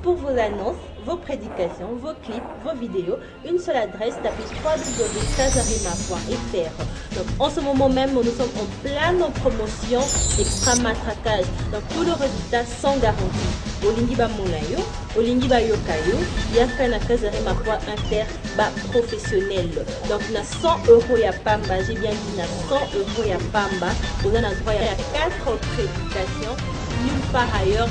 Pour vos annonces, vos prédications, vos clips, vos vidéos, une seule adresse, tapez www.casarima.fr. Donc en ce moment même, nous sommes en pleine promotion extra matraquage. Donc tout le résultat sans garantie. Olingiba Monayo, Olingiba Yokayo, Yakana Casarima.inter professionnel. Donc na 100 € ya Pamba, j'ai bien dit na 100 € ya Pamba. Vous avez droit à 4 prédications, nulle part ailleurs.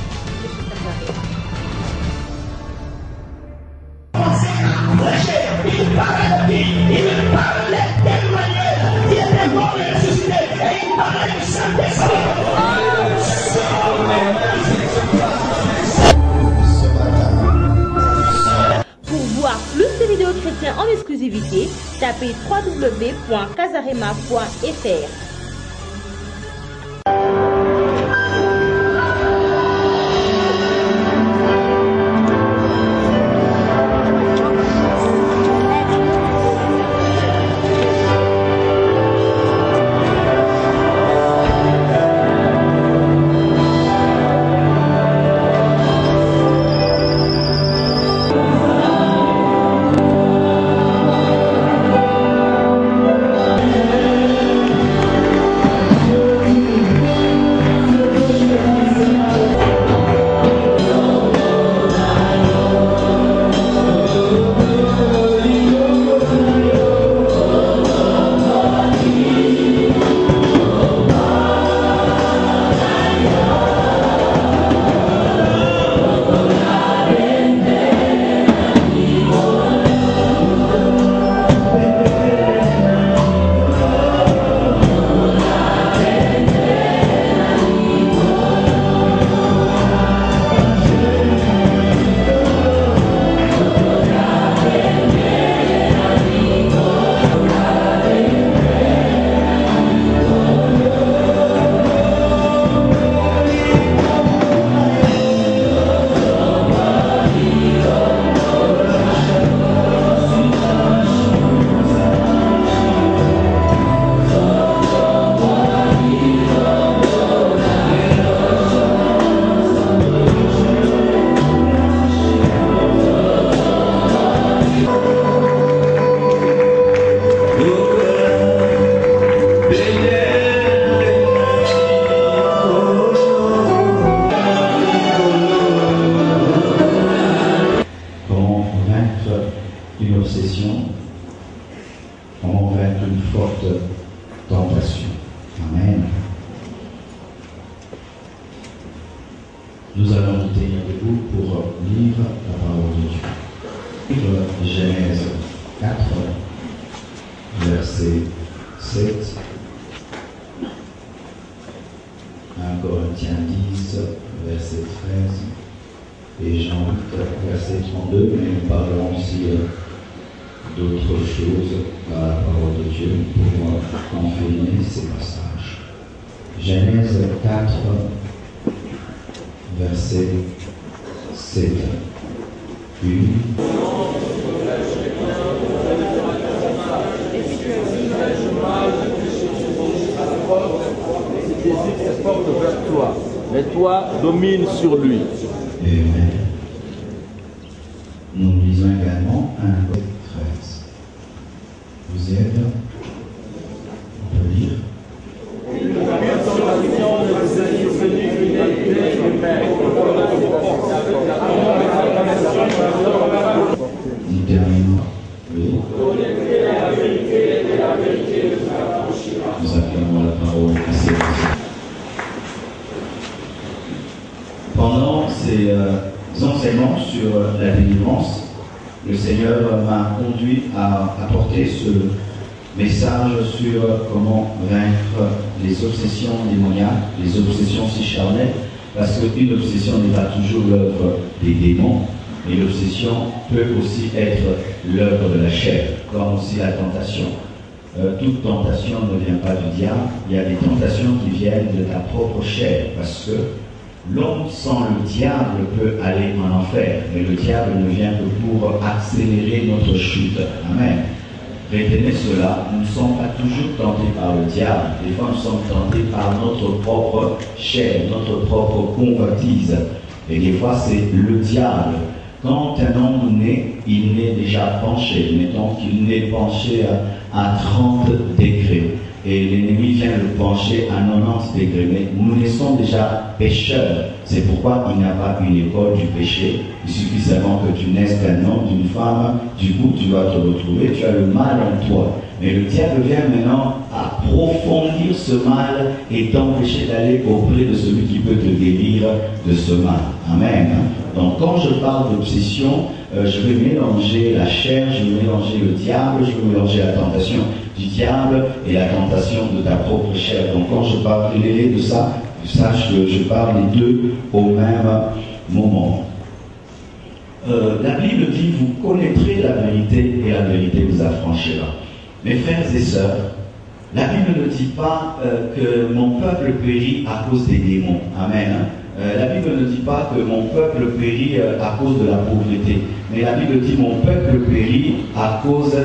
Il parle de vie, il me parle de telle manière, il est mort et ressuscité, et il parle du Saint-Esprit. Pour voir plus de vidéos chrétiennes en exclusivité, tapez www.casarima.fr. Une obsession, comment vaincre une forte tentation. Amen. Nous allons nous tenir debout pour lire la parole de Dieu. Livre Genèse 4, verset 7, 1 Corinthiens 10, verset 13, et Jean 8, verset 32, mais nous parlons aussi d'autres choses dans la parole de Dieu pour confirmer ces passages. Genèse 4, verset 7. Puis, Jésus se porte vers toi, mais toi domine sur lui. Amen. Nous lisons également 1 Corinthiens 13. Vous y êtes? On peut lire. Nous terminons. Oui. Nous acclamons la parole qui s'est passée. Pendant ces enseignements sur la délivrance, le Seigneur m'a conduit à apporter ce message sur comment vaincre les obsessions démoniaques, les obsessions si charnelles, parce qu'une obsession n'est pas toujours l'œuvre des démons, mais l'obsession peut aussi être l'œuvre de la chair, comme aussi la tentation. Toute tentation ne vient pas du diable, il y a des tentations qui viennent de ta propre chair, parce que l'homme sans le diable peut aller en enfer, mais le diable ne vient que pour accélérer notre chute. Amen. Retenez cela, nous ne sommes pas toujours tentés par le diable, des fois nous sommes tentés par notre propre chair, notre propre convoitise. Et des fois, c'est le diable. Quand un homme naît, il naît déjà penché. Mettons qu'il naît penché à 30 degrés. Et l'ennemi vient le pencher à 90 degrés. Mais nous naissons déjà pécheurs. C'est pourquoi il n'y a pas une école du péché. Il suffit seulement que tu naisses d'un homme, d'une femme. Du coup, tu vas te retrouver. Tu as le mal en toi. Mais le diable vient maintenant approfondir ce mal et t'empêcher d'aller auprès de celui qui peut te guérir de ce mal. Amen. Donc quand je parle d'obsession, je vais mélanger la chair, je vais mélanger le diable, je vais mélanger la tentation du diable et la tentation de ta propre chair. Donc quand je parle de ça, sache que je parle les deux au même moment. La Bible dit, vous connaîtrez la vérité et la vérité vous affranchira. Mes frères et sœurs, la Bible ne dit pas que mon peuple périt à cause des démons. Amen. La Bible ne dit pas que mon peuple périt à cause de la pauvreté. Mais la Bible dit mon peuple périt à cause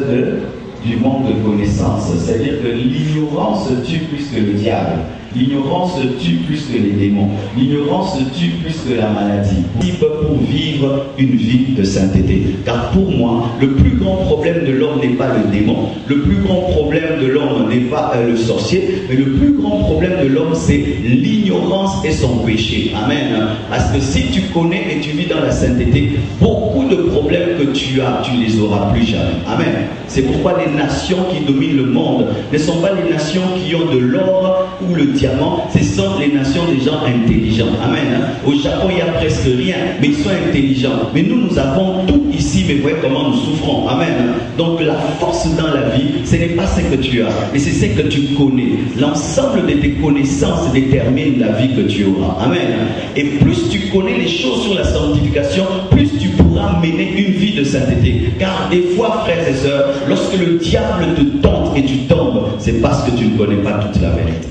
du manque de connaissance. C'est-à-dire que l'ignorance tue plus que le diable. L'ignorance tue plus que les démons. L'ignorance tue plus que la maladie. Pour vivre une vie de sainteté. Car pour moi, le plus grand problème de l'homme n'est pas le démon. Le plus grand problème de l'homme n'est pas le sorcier. Mais le plus grand problème de l'homme, c'est l'ignorance et son péché. Amen. Parce que si tu connais et tu vis dans la sainteté, beaucoup de problèmes que tu as, tu ne les auras plus jamais. Amen. C'est pourquoi les nations qui dominent le monde ne sont pas les nations qui ont de l'or ou le diamant, ce sont les nations des gens intelligents. Amen. Au Japon, il n'y a presque rien, mais ils sont intelligents. Mais nous avons tout ici, mais voyez comment nous souffrons. Amen. Donc la force dans la vie, ce n'est pas ce que tu as, mais c'est ce que tu connais. L'ensemble de tes connaissances détermine la vie que tu auras. Amen. Et plus tu connais les choses sur la sanctification, plus tu pourras mener une vie de sainteté. Car des fois, frères et sœurs, lorsque le diable te tente et tu tombes, c'est parce que tu ne connais pas toute la vérité.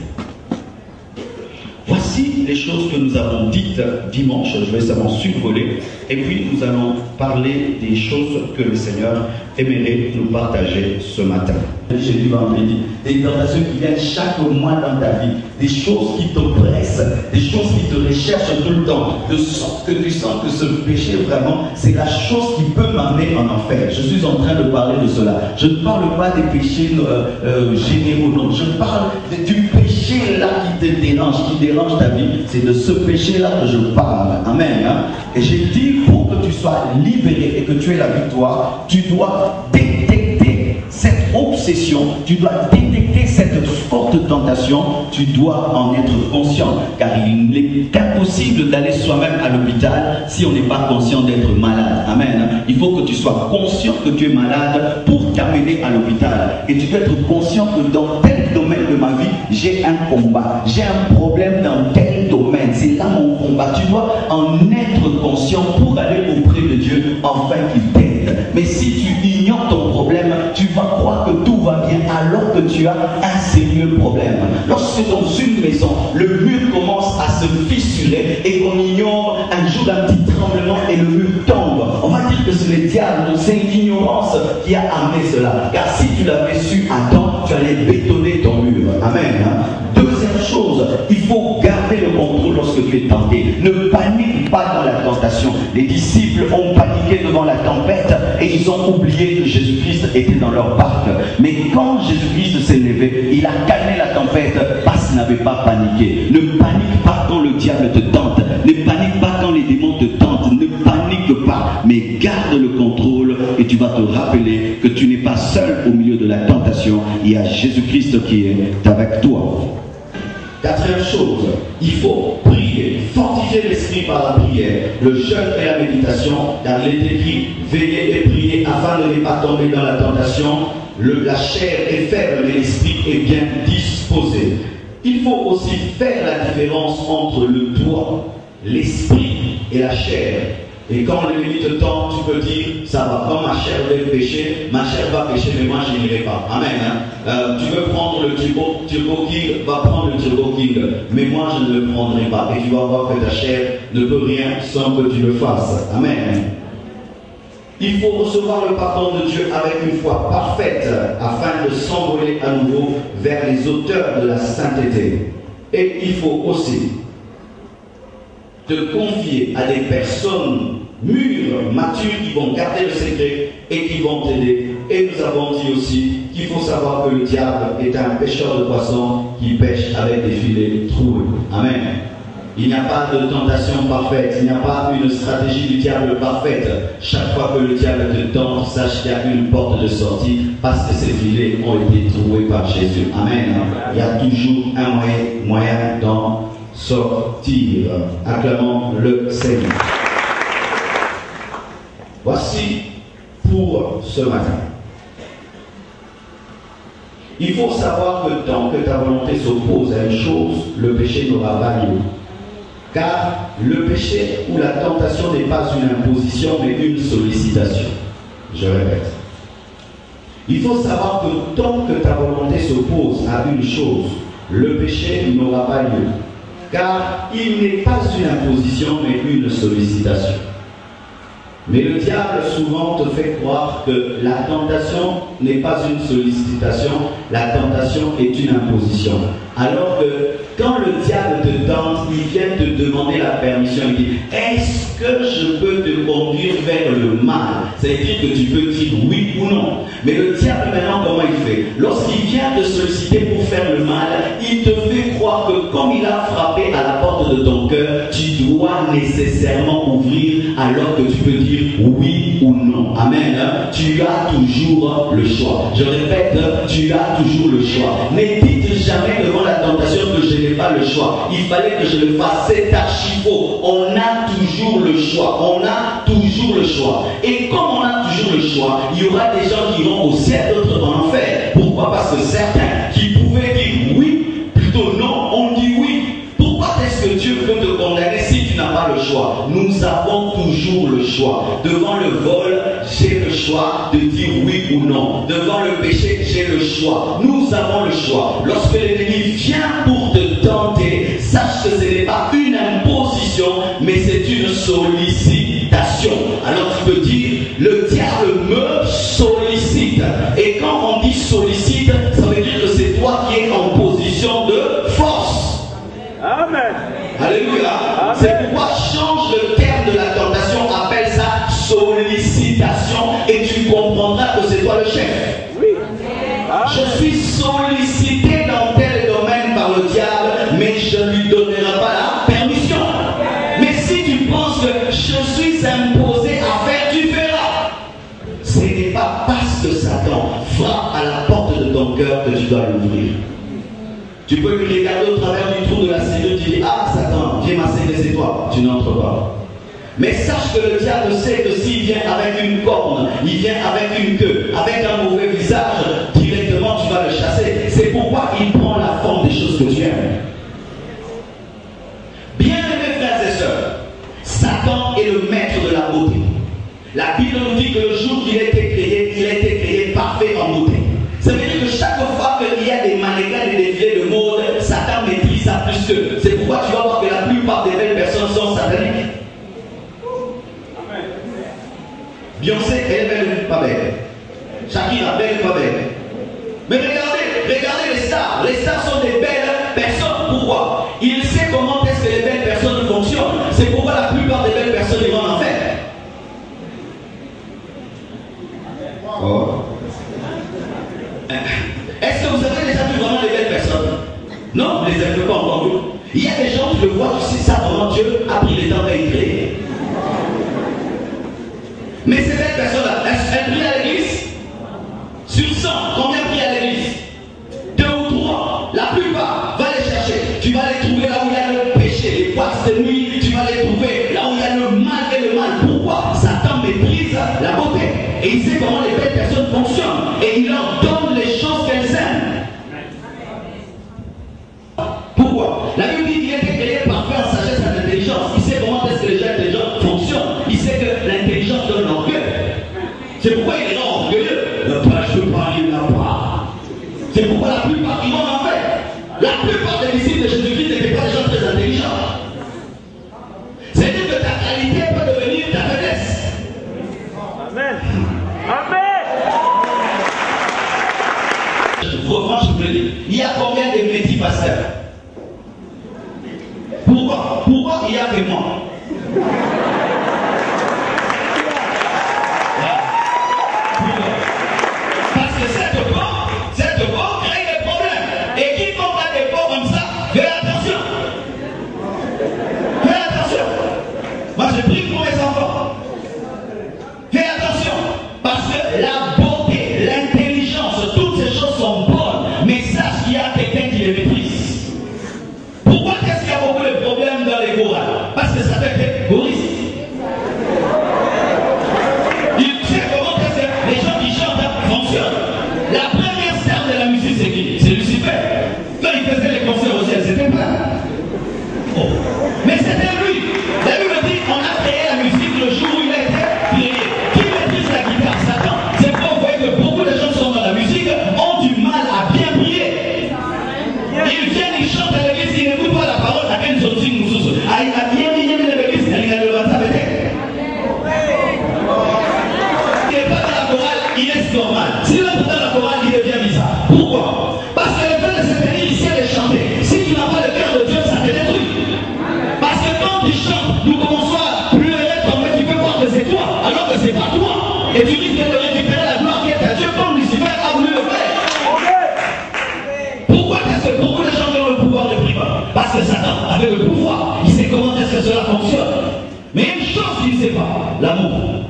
Voici les choses que nous avons dites dimanche. Je vais seulement survoler. Et puis nous allons parler des choses que le Seigneur aimerait nous partager ce matin. J'ai dit vendredi, des tentations qui viennent chaque mois dans ta vie, des choses qui te pressent, des choses qui te recherchent tout le temps, de sorte que tu sens que ce péché vraiment, c'est la chose qui peut m'amener en enfer. Je suis en train de parler de cela. Je ne parle pas des péchés généraux, non. Je parle du péché là qui te dérange, qui dérange ta vie. C'est de ce péché là que je parle. Amen. Hein? Et j'ai dit, pour que tu sois libéré et que tu aies la victoire, tu dois détecter cette obsession, tu dois détecter cette forte tentation, tu dois en être conscient, car il est impossible d'aller soi-même à l'hôpital si on n'est pas conscient d'être malade. Amen. Il faut que tu sois conscient que tu es malade pour t'amener à l'hôpital. Et tu dois être conscient que dans tel domaine de ma vie, j'ai un combat, j'ai un problème dans tel domaine, c'est là mon combat. Tu dois en être conscient pour aller auprès de Dieu afin qu'il t'aide. Mais si tu ignores ton problème, tu vas croire que tout va bien alors que tu as un sérieux problème. Lorsque dans une maison, le mur commence à se fissurer et qu'on ignore un jour un petit tremblement et le mur tombe, on va dire que c'est le diable, c'est l'ignorance qui a amené cela. Car si tu l'avais su à temps, tu allais bétonner ton mur. Amen. Deuxième chose, il faut garder le contrôle lorsque tu es tenté. Ne panique pas dans la tentation. Les disciples ont paniqué devant la tempête et ils ont oublié que Jésus-Christ était dans leur barque. Mais quand Jésus-Christ s'est levé, il a calmé la tempête parce qu'il n'avait pas paniqué. Ne panique pas quand le diable te tente. Ne panique pas quand les démons te tentent. Ne panique pas, mais garde le contrôle et tu vas te rappeler que tu n'es pas seul au milieu de la tentation. Il y a Jésus-Christ qui est avec toi. Quatrième chose, il faut prier, fortifier l'esprit par la prière, le jeûne et la méditation, car il est écrit, veillez et priez afin de ne pas tomber dans la tentation. La chair est faible, mais l'esprit est bien disposé. Il faut aussi faire la différence entre le toi, l'esprit et la chair. Et quand l'ennemi te tente, tu peux dire, ça va, quand ma chair va pécher, ma chair va pécher, mais moi je n'irai pas. Amen. Hein? Tu veux prendre le Turbo King, va prendre le Turbo King, mais moi je ne le prendrai pas. Et tu vas voir que ta chair ne peut rien sans que tu le fasses. Amen. Il faut recevoir le pardon de Dieu avec une foi parfaite, afin de s'envoler à nouveau vers les auteurs de la sainteté. Et il faut aussi te te confier à des personnes mûres, matures, qui vont garder le secret et qui vont t'aider. Et nous avons dit aussi qu'il faut savoir que le diable est un pêcheur de poissons qui pêche avec des filets troués. Amen. Il n'y a pas de tentation parfaite, il n'y a pas une stratégie du diable parfaite. Chaque fois que le diable te tente, sache qu'il y a une porte de sortie parce que ces filets ont été troués par Jésus. Amen. Il y a toujours un moyen d'en sortir. Acclamons le Seigneur. Voici pour ce matin. Il faut savoir que tant que ta volonté s'oppose à une chose, le péché n'aura pas lieu. Car le péché ou la tentation n'est pas une imposition, mais une sollicitation. Je répète. Il faut savoir que tant que ta volonté s'oppose à une chose, le péché n'aura pas lieu. Car il n'est pas une imposition, mais une sollicitation. Mais le diable souvent te fait croire que la tentation n'est pas une sollicitation, la tentation est une imposition. Alors que quand le diable te tente, il vient te demander la permission, il dit « Est-ce que je peux te conduire vers le mal ?» C'est-à-dire que tu peux dire oui ou non. Mais le diable maintenant, comment il fait? Lorsqu'il vient te solliciter pour faire le mal, il te fait croire que comme il a frappé à la porte de ton cœur, tu dois nécessairement ouvrir alors que tu peux dire oui ou non. Amen. Tu as toujours le choix. Je répète, tu as toujours le choix. Ne dites jamais devant la tentation que je n'ai pas le choix. Il fallait que je le fasse. C'est archi faux. On a toujours le choix. On a toujours le choix. Et comme on a toujours le choix, il y aura des gens qui vont au ciel, d'autres en enfer. Pourquoi? Parce que certains qui pouvaient dire oui, plutôt non, on dit oui. Pourquoi est-ce que Dieu peut te condamner si tu n'as pas le choix? Nous avons toujours le choix. Devant le vol, j'ai le choix de dire oui ou non. Devant le péché, j'ai le choix. Nous avons le choix. Lorsque l'ennemi vient pour te tenter, sache que ce n'est pas une imposition, mais c'est une sollicitation. Alors tu peux dire, le diable me sollicite. Et quand on dit sollicite, ça veut dire que c'est toi qui es en position de force. Amen. Alléluia. C'est pourquoi change le terme de la tentation, appelle ça sollicitation et tu comprendras que c'est toi le chef. Oui. Je suis sollicité dans tel domaine par le diable, mais je ne lui donnerai pas la permission. Mais si tu penses que je suis imposé à faire, tu feras. Ce n'est pas parce que Satan frappe à la porte de ton cœur que tu dois l'ouvrir. Tu peux lui regarder au travers du trou de la serrure, tu dis, ah Satan, viens m'asséner, c'est toi. Tu n'entres pas. Mais sache que le diable sait que s'il vient avec une corne, il vient avec une queue, avec un mauvais visage, directement tu vas le chasser. C'est pourquoi il prend la forme des choses que tu aimes. Bien-aimés frères et sœurs, Satan est le maître de la beauté. La Bible nous dit que le jour qu'il a été créé, il a été créé parfait en beauté. Ça veut dire que chaque fois qu'il y a des mannequins et des défilés de mode, Satan maîtrise ça plus qu'eux. C'est pourquoi tu vas voir que la plupart des belles personnes sont sataniques. Beyoncé, elle est belle ou pas belle? Shakira, belle ou pas belle? Mais regardez les stars. Les stars sont des belles personnes. Pourquoi? Il sait comment est-ce que les belles personnes fonctionnent. C'est pourquoi la plupart des belles personnes vont en faire. Oh. Est-ce que vous avez déjà vu vraiment les belles personnes? Non, vous ne les avez pas encore vues. Il y a des gens qui le voient, tu sais ça, vraiment Dieu a pris le temps à y créer. Mais ces belles personnes-là, elles prient à l'église? Sur 100, combien prient à l'église? 2 ou 3. La plupart, va les chercher. Tu vas les trouver là où il y a le péché, les boîtes de nuit, tu vas les trouver là où il y a le mal et le mal. Pourquoi? Satan méprise la beauté. Et il sait comment les belles personnes fonctionnent. Et il leur donne les choses qu'elles aiment. Pourquoi? La Bible dit qu'il a été créé parfait en sagesse et en intelligence. Il sait comment est-ce que les gens intelligents fonctionnent. Il sait que l'intelligence donne l'orgueil. C'est pourquoi il est orgueilleux. Je peux parler là-bas. C'est pourquoi la plupart ils vont en faire. La plupart des disciples de Jésus-Christ n'étaient pas des gens très intelligents. C'est-à-dire que ta qualité peut devenir ta faiblesse. Amen. Amen. Franchement, je vous le dis, il y a combien de petits pasteurs? Pourquoi il y a que moi? Et tu risques de récupérer la gloire qui est à Dieu comme Lucifer a voulu le faire. Pourquoi est-ce que beaucoup de gens ont le pouvoir de prier? Parce que Satan, avec le pouvoir, il sait comment est-ce que cela fonctionne. Mais une chose qu'il ne sait pas, l'amour.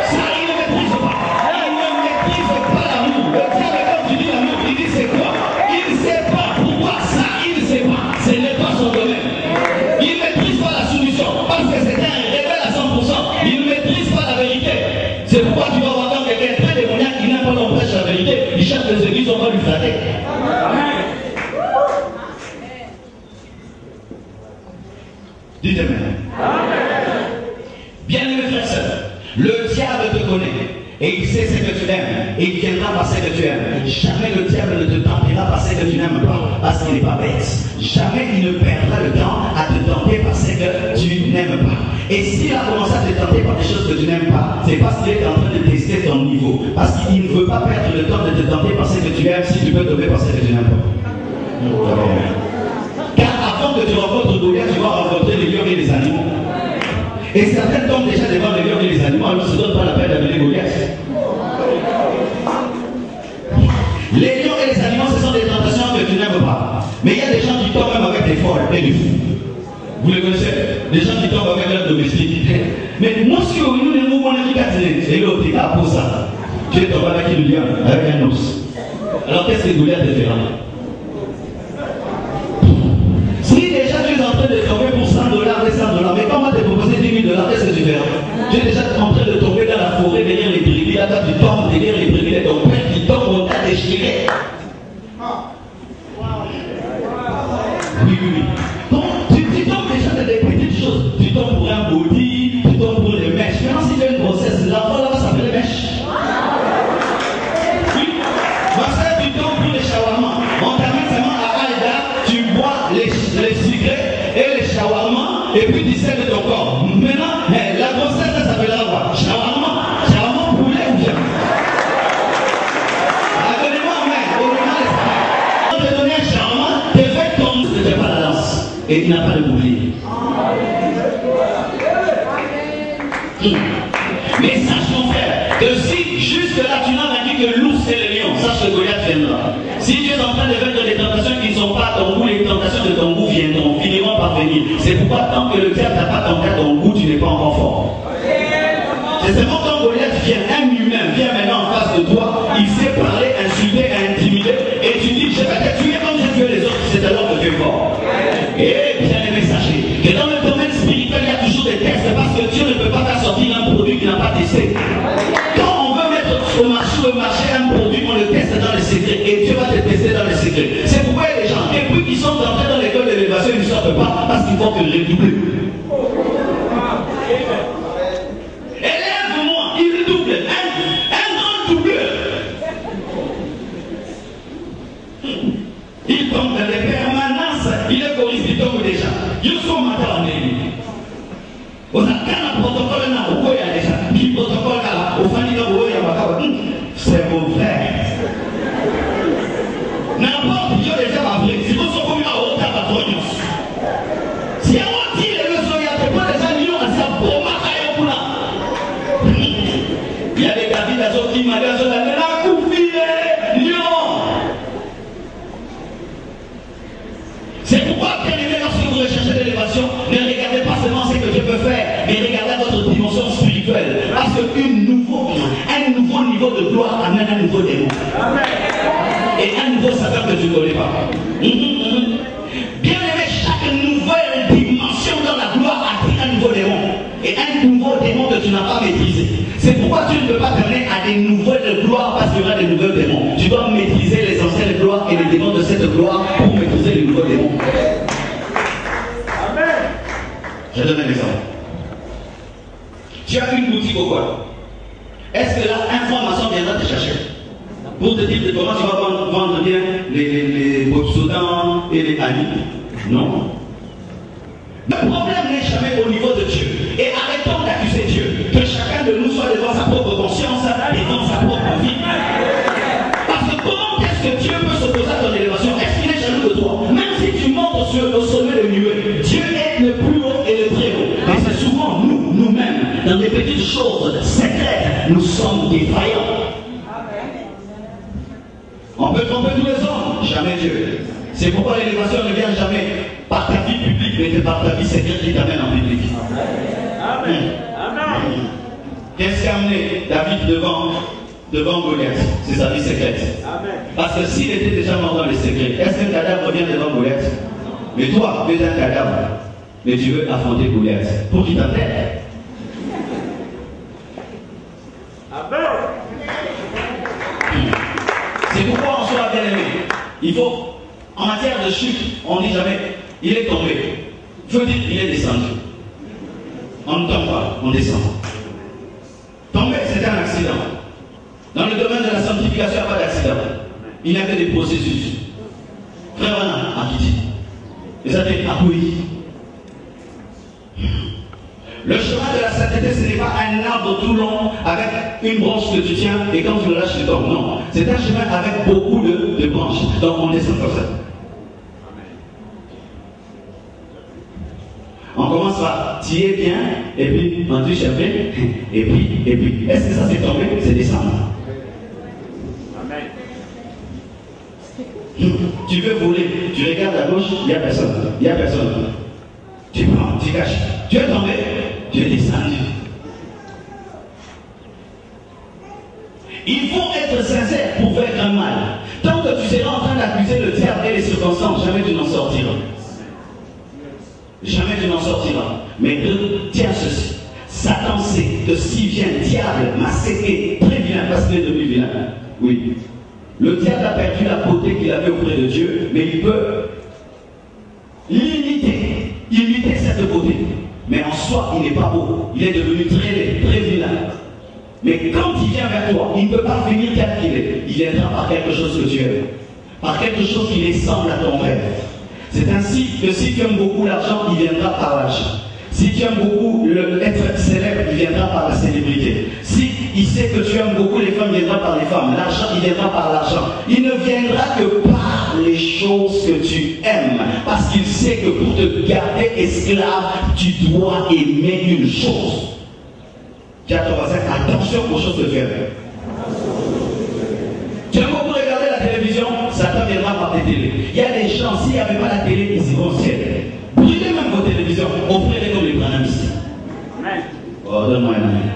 Ça, il ne maîtrise pas. Il ne maîtrise pas l'amour. Le diable, quand tu dis l'amour, il dit c'est quoi? Il ne sait pas. Pourquoi ça, il ne sait pas. Ce n'est pas son domaine. Il ne maîtrise pas la soumission. Parce que c'est un rebelle à 100%. Il ne maîtrise pas la vérité. C'est pourquoi tu vas voir quand quelqu'un est très démoniaque qui n'a pas l'empêche la vérité. Il cherche les églises, on va lui flatter. Dites Amen. Bien-aimé frère et sœur, le diable te connaît et il sait ce que tu aimes et il viendra par ce que tu aimes. Jamais le diable ne te tentera par ce que tu n'aimes pas parce qu'il n'est pas bête. Jamais il ne perdra le temps à te tenter par ce que tu n'aimes pas. Et s'il a commencé à te tenter par des choses que tu n'aimes pas, c'est parce qu'il est en train de tester ton niveau. Parce qu'il ne veut pas perdre le temps de te tenter par ce que tu aimes si tu peux tomber par ce que tu n'aimes pas. Car avant que tu rencontres Goliath, tu vas rencontrer les lions et les animaux. Et certains tombent déjà devant les lions et les animaux, alors ne se donne pas la peine d'amener Goliath. Les lions et les animaux, ce sont des tentations que tu n'aimes pas. Mais il y a des gens qui tombent même avec des folles et des fous. Vous les connaissez? Des gens qui tombent avec leur domestique. Mais moi, si nous les mouvements c'est l'autre, il a pour ça. Tu es tombé avec une lion, avec un os. Alors qu'est-ce que Goliath te fera? Si déjà tu es en train de tomber pour 100 $, et 100 $, mais quand on va te proposer 10 000 $, qu'est-ce que tu fais? Tu es déjà en train de tomber dans la forêt derrière les brebis, là tu tombes derrière les brebis, et ton père qui tombe, on t'a déchiré. Oui. Donc tu tombes déjà dans des petites choses. Tu tombes pour un body, tu tombes pour les mèches. Maintenant si tu as une grossesse, l'enfant là va s'appeler mèche. Oui. Parce que tu tombes pour les shawarma. On t'amène seulement à Aïda, tu bois les cigarettes et les shawarma, et puis tu sais de ton corps. Maintenant, la grossesse, ça s'appellera quoi? Shawarma poulet ou bien? Donnez-moi un main, on te donne un shawarma, tes vêtements tombent, tu ne fais pas la danse. Et il n'a pas de bouclier. Mais sache mon frère, que si jusque là tu n'as vaincu que l'ours et le lion, sache que Goliath viendra. Si tu es en train de vaincre des tentations qui ne sont pas à ton goût, les tentations de ton goût viendront, finiront par venir. C'est pourquoi tant que le diable n'a pas tenté à ton goût, tu n'es pas encore fort. C'est seulement quand Goliath vient, un humain vient maintenant en face de toi, il sait parler, insulter, intimider, et tu dis je vais te tuer comme j'ai tué les autres, c'est alors que tu es fort. Et bien aimé, sachez que dans le domaine spirituel, il y a toujours des tests parce que Dieu ne peut pas faire sortir un produit qu'il n'a pas testé. Quand on veut mettre au marché un produit, on le teste dans les secrets et Dieu va te tester dans les secrets. C'est pourquoi il y a des gens, depuis qu'ils sont entrés dans l'école d'élévation, ils ne sortent pas parce qu'ils font que redoubler. Élève-moi, il double, un grand doubleur. Il tombe dans les permanences, il est choriste, il tombe déjà. Il sont matin en église. On a qu'un protocole là, où il y a déjà. Puis protocole là, au fin du où il y a c'est mauvais. N'importe qui a déjà ma vie. Si vous êtes comme à haute à patronus. Si on dit le soya, c'est pas déjà lion à sa bombe à Ayopuna. Il y a des David à Zoki, Madia Zola, la couville, lion. C'est pourquoi, bien aimé, lorsque vous recherchez l'élévation, ne regardez pas seulement ce que Dieu peut faire, mais regardez votre dimension spirituelle. Parce qu'un nouveau niveau de gloire amène un nouveau démon. Et un nouveau saveur que tu ne connais pas. Bien aimé, chaque nouvelle dimension dans la gloire attire un nouveau démon. Et un nouveau démon que tu n'as pas maîtrisé. C'est pourquoi tu ne peux pas t'amener à des nouvelles gloires parce qu'il y aura des nouvelles démons. Tu dois maîtriser les anciennes gloires et les démons de cette gloire pour maîtriser les nouveaux démons. Amen. Je donne un exemple. Tu as une boutique au coin. Est-ce que là, un franc-maçon viendra te chercher pour te dire comment tu vas vendre bien les Botsoudan et les Ali? Non. Le problème n'est jamais au niveau de Dieu. Et arrêtons d'accuser Dieu. Que chacun de nous soit devant sa propre conscience et devant sa propre vie. Parce que comment est-ce que Dieu peut s'opposer à ton élévation? Est-ce qu'il est jaloux de toi? Même si tu montes au sommet de nuée, Dieu est le plus haut et le très haut. Et c'est souvent nous-mêmes dans des petites choses secrètes, nous sommes défaillants. On peut tromper tous les hommes, jamais Dieu. C'est pourquoi l'élévation ne vient jamais par ta vie publique, mais par ta vie secrète qui t'amène en public. Amen. Amen. Qu'est-ce qui a amené David devant Goliath? C'est sa vie secrète. Amen. Parce que s'il était déjà mort dans les secrets, est-ce qu'un cadavre revient devant Goliath? Mais toi, tu es un cadavre. Mais tu veux affronter Goliath pour qu'il t'appelle. Amen. C'est pourquoi on soit bien aimé. Il faut, en matière de chute, on ne dit jamais, il est tombé. Il faut dire, il est descendu. On ne tombe pas, on descend. Tomber, c'est un accident. Dans le domaine de la sanctification, il n'y a pas d'accident. Il n'y a que des processus. Frère Anna, à qui dit? Et ça fait appuyer. Le chemin de la sainteté, ce n'est pas un arbre tout long avec une branche que tu tiens et quand tu le lâches, tu tombes. Non, c'est un chemin avec beaucoup de branches. Donc on descend comme ça. On commence par tirer bien, et puis on touche un peu, et puis. Est-ce que ça c'est tombé? C'est descendre. Amen. Tu veux voler, tu regardes à gauche, il n'y a personne. Il n'y a personne. Tu prends, tu caches. Tu es tombé, tu es descendu. Il faut être sincère pour faire un mal. Tant que tu seras en train d'accuser le diable et les circonstances, jamais tu n'en sortiras. Jamais tu n'en sortiras. Mais tiens ceci. Satan sait que s'il vient, diable, masqué, très vilain, parce qu'il est devenu vilain. Oui. Le diable a perdu la beauté qu'il avait auprès de Dieu, mais il peut imiter cette beauté. Mais en soi, il n'est pas beau. Il est devenu très laid, très vilain. Mais quand il vient vers toi, il ne peut pas venir tel qu'il est. Il viendra par quelque chose que tu aimes. Par quelque chose qui ressemble à ton rêve. C'est ainsi que si tu aimes beaucoup l'argent, il viendra par l'argent. Si tu aimes beaucoup être célèbre, il viendra par la célébrité. Si il sait que tu aimes beaucoup les femmes, il viendra par les femmes. L'argent, il viendra par l'argent. Il ne viendra que par les choses que tu aimes. Parce qu'il sait que pour te garder esclave, tu dois aimer une chose. Tu as ton voisin, attention aux choses que tu aimes. Tu aimes beaucoup regarder la télévision, Satan viendra par tes télés. Il y a des gens, s'il n'y avait pas la télé, ils iront au ciel. Brûlez même vos télévisions, offrez-les comme les branamis. Oh, donne-moi un amen.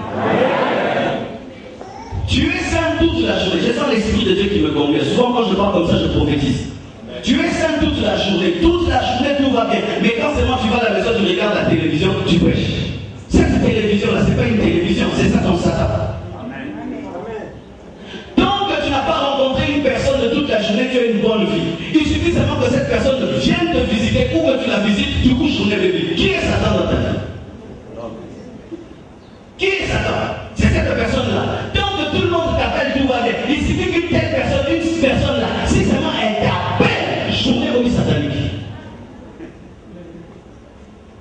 Tu es saint toute la journée. Je sens l'Esprit de Dieu qui me convient. Souvent, quand je parle comme ça, je prophétise. Tu es saint toute la journée. Toute la journée, tout va bien. Mais quand seulement tu vas à la maison, tu regardes la télévision, tu prêches. Cette télévision-là, ce n'est pas une télévision, c'est ça ton Satan. Tant que tu n'as pas rencontré une personne de toute la journée, tu es une bonne vie. Il suffit seulement que cette personne vienne te visiter ou que tu la visites, tu couches journée de vie. Qui est Satan dans ta vie? Qui est Satan? C'est cette personne-là. Tant que tout le monde t'appelle, tout va bien. Il suffit qu'une telle personne, une personne-là, si seulement elle t'appelle, journée de vie satanique.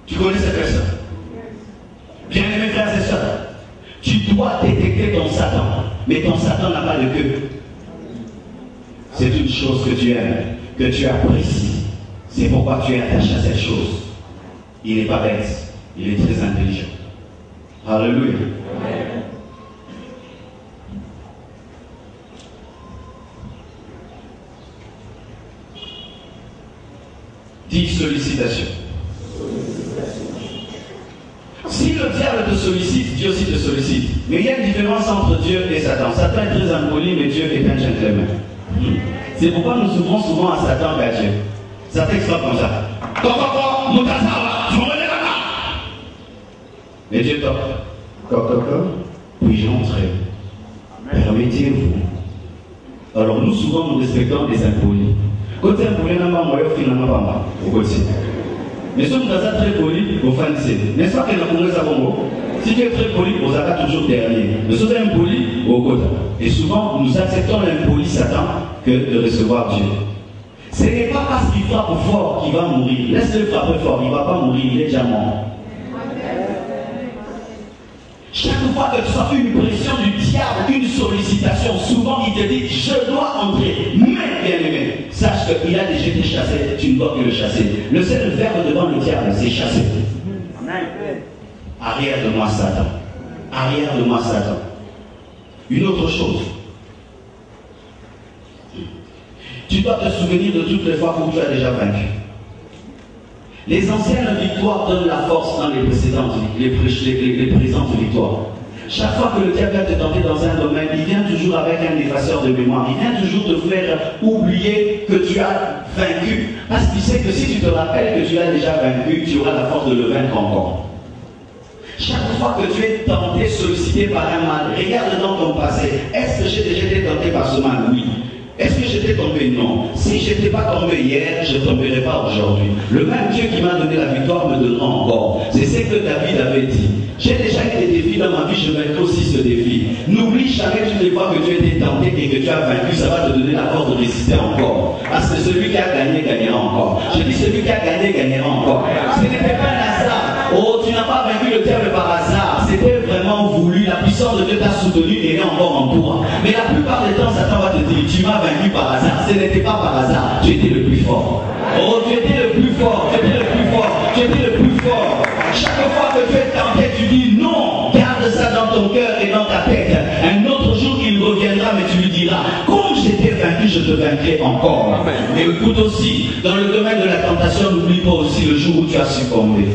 Tu connais cette personne? Bien-aimés frères et sœurs, tu dois détecter ton Satan, mais ton Satan n'a pas de queue. C'est une chose que tu aimes, que tu apprécies. C'est pourquoi tu es attaché à cette chose. Il n'est pas bête, il est très intelligent. Alléluia. Amen. Dis sollicitation. Si le diable te sollicite, Dieu aussi te sollicite. Mais il y a une différence entre Dieu et Satan. Satan est très impoli, mais Dieu est un gentleman. C'est pourquoi nous souffrons souvent à Satan qu'à Dieu. Ça t'explique comme ça. Mais Dieu toque. Puis-je entrer? Permettez-vous. Alors nous souvent nous respectons les impolis. Quand tu es impoli, finalement pas au quotidien. Mais si vous êtes très poli, vous fanissez. N'est-ce pas que dans le Congrès à Bongo, si tu es très poli, vous avez toujours derrière. Mais si vous êtes impoli, au côté. Et souvent, nous acceptons l'impoli Satan que de recevoir Dieu. Ce n'est pas parce qu'il frappe fort qu'il va mourir. Laisse-le frapper fort, il ne va pas mourir, il est déjà mort. Chaque fois que tu sens une pression du diable, une sollicitation, souvent il te dit, je dois entrer. Mais bien aimé, sache qu'il a déjà été chassé, tu ne dois que le chasser. Le seul verbe devant le diable, c'est chasser. Arrière de moi, Satan. arrière de moi Satan. Une autre chose. Tu dois te souvenir de toutes les fois où tu as déjà vaincu. Les anciennes victoires donnent la force dans les présentes victoires. Chaque fois que le diable vient te tenter dans un domaine, il vient toujours avec un effaceur de mémoire. Il vient toujours te faire oublier que tu as vaincu. Parce qu'il sait que si tu te rappelles que tu as déjà vaincu, tu auras la force de le vaincre encore. Chaque fois que tu es tenté, sollicité par un mal, regarde dans ton passé. Est-ce que j'ai déjà été tenté par ce mal? Oui. Est-ce que j'étais tombé? Non. Si je n'étais pas tombé hier, je ne tomberai pas aujourd'hui. Le même Dieu qui m'a donné la victoire me donnera encore. C'est ce que David avait dit. J'ai déjà eu des défis dans ma vie, je vaincrai aussi ce défi. N'oublie jamais toutes les fois que tu as été tenté et que tu as vaincu, ça va te donner la force de résister encore. Parce que celui qui a gagné, gagnera encore. Je dis celui qui a gagné, gagnera encore. Ce n'était pas un hasard. Oh, tu n'as pas vaincu le diable par hasard. C'était vraiment voulu. La puissance de Dieu t'a soutenu et est encore en toi. Mais la plupart des temps, Satan va te dire, tu m'as vaincu par hasard. Ce n'était pas par hasard. Tu étais le plus fort. Oh, tu étais le plus fort. Tu étais le plus fort. Tu étais le plus fort. Chaque fois que tu es tenté, tu dis non. Garde ça dans ton cœur et dans ta tête. Un autre jour, il reviendra, mais tu lui diras, comme j'étais vaincu, je te vaincrai encore. Amen. Mais écoute aussi, dans le domaine de la tentation, n'oublie pas aussi le jour où tu as succombé.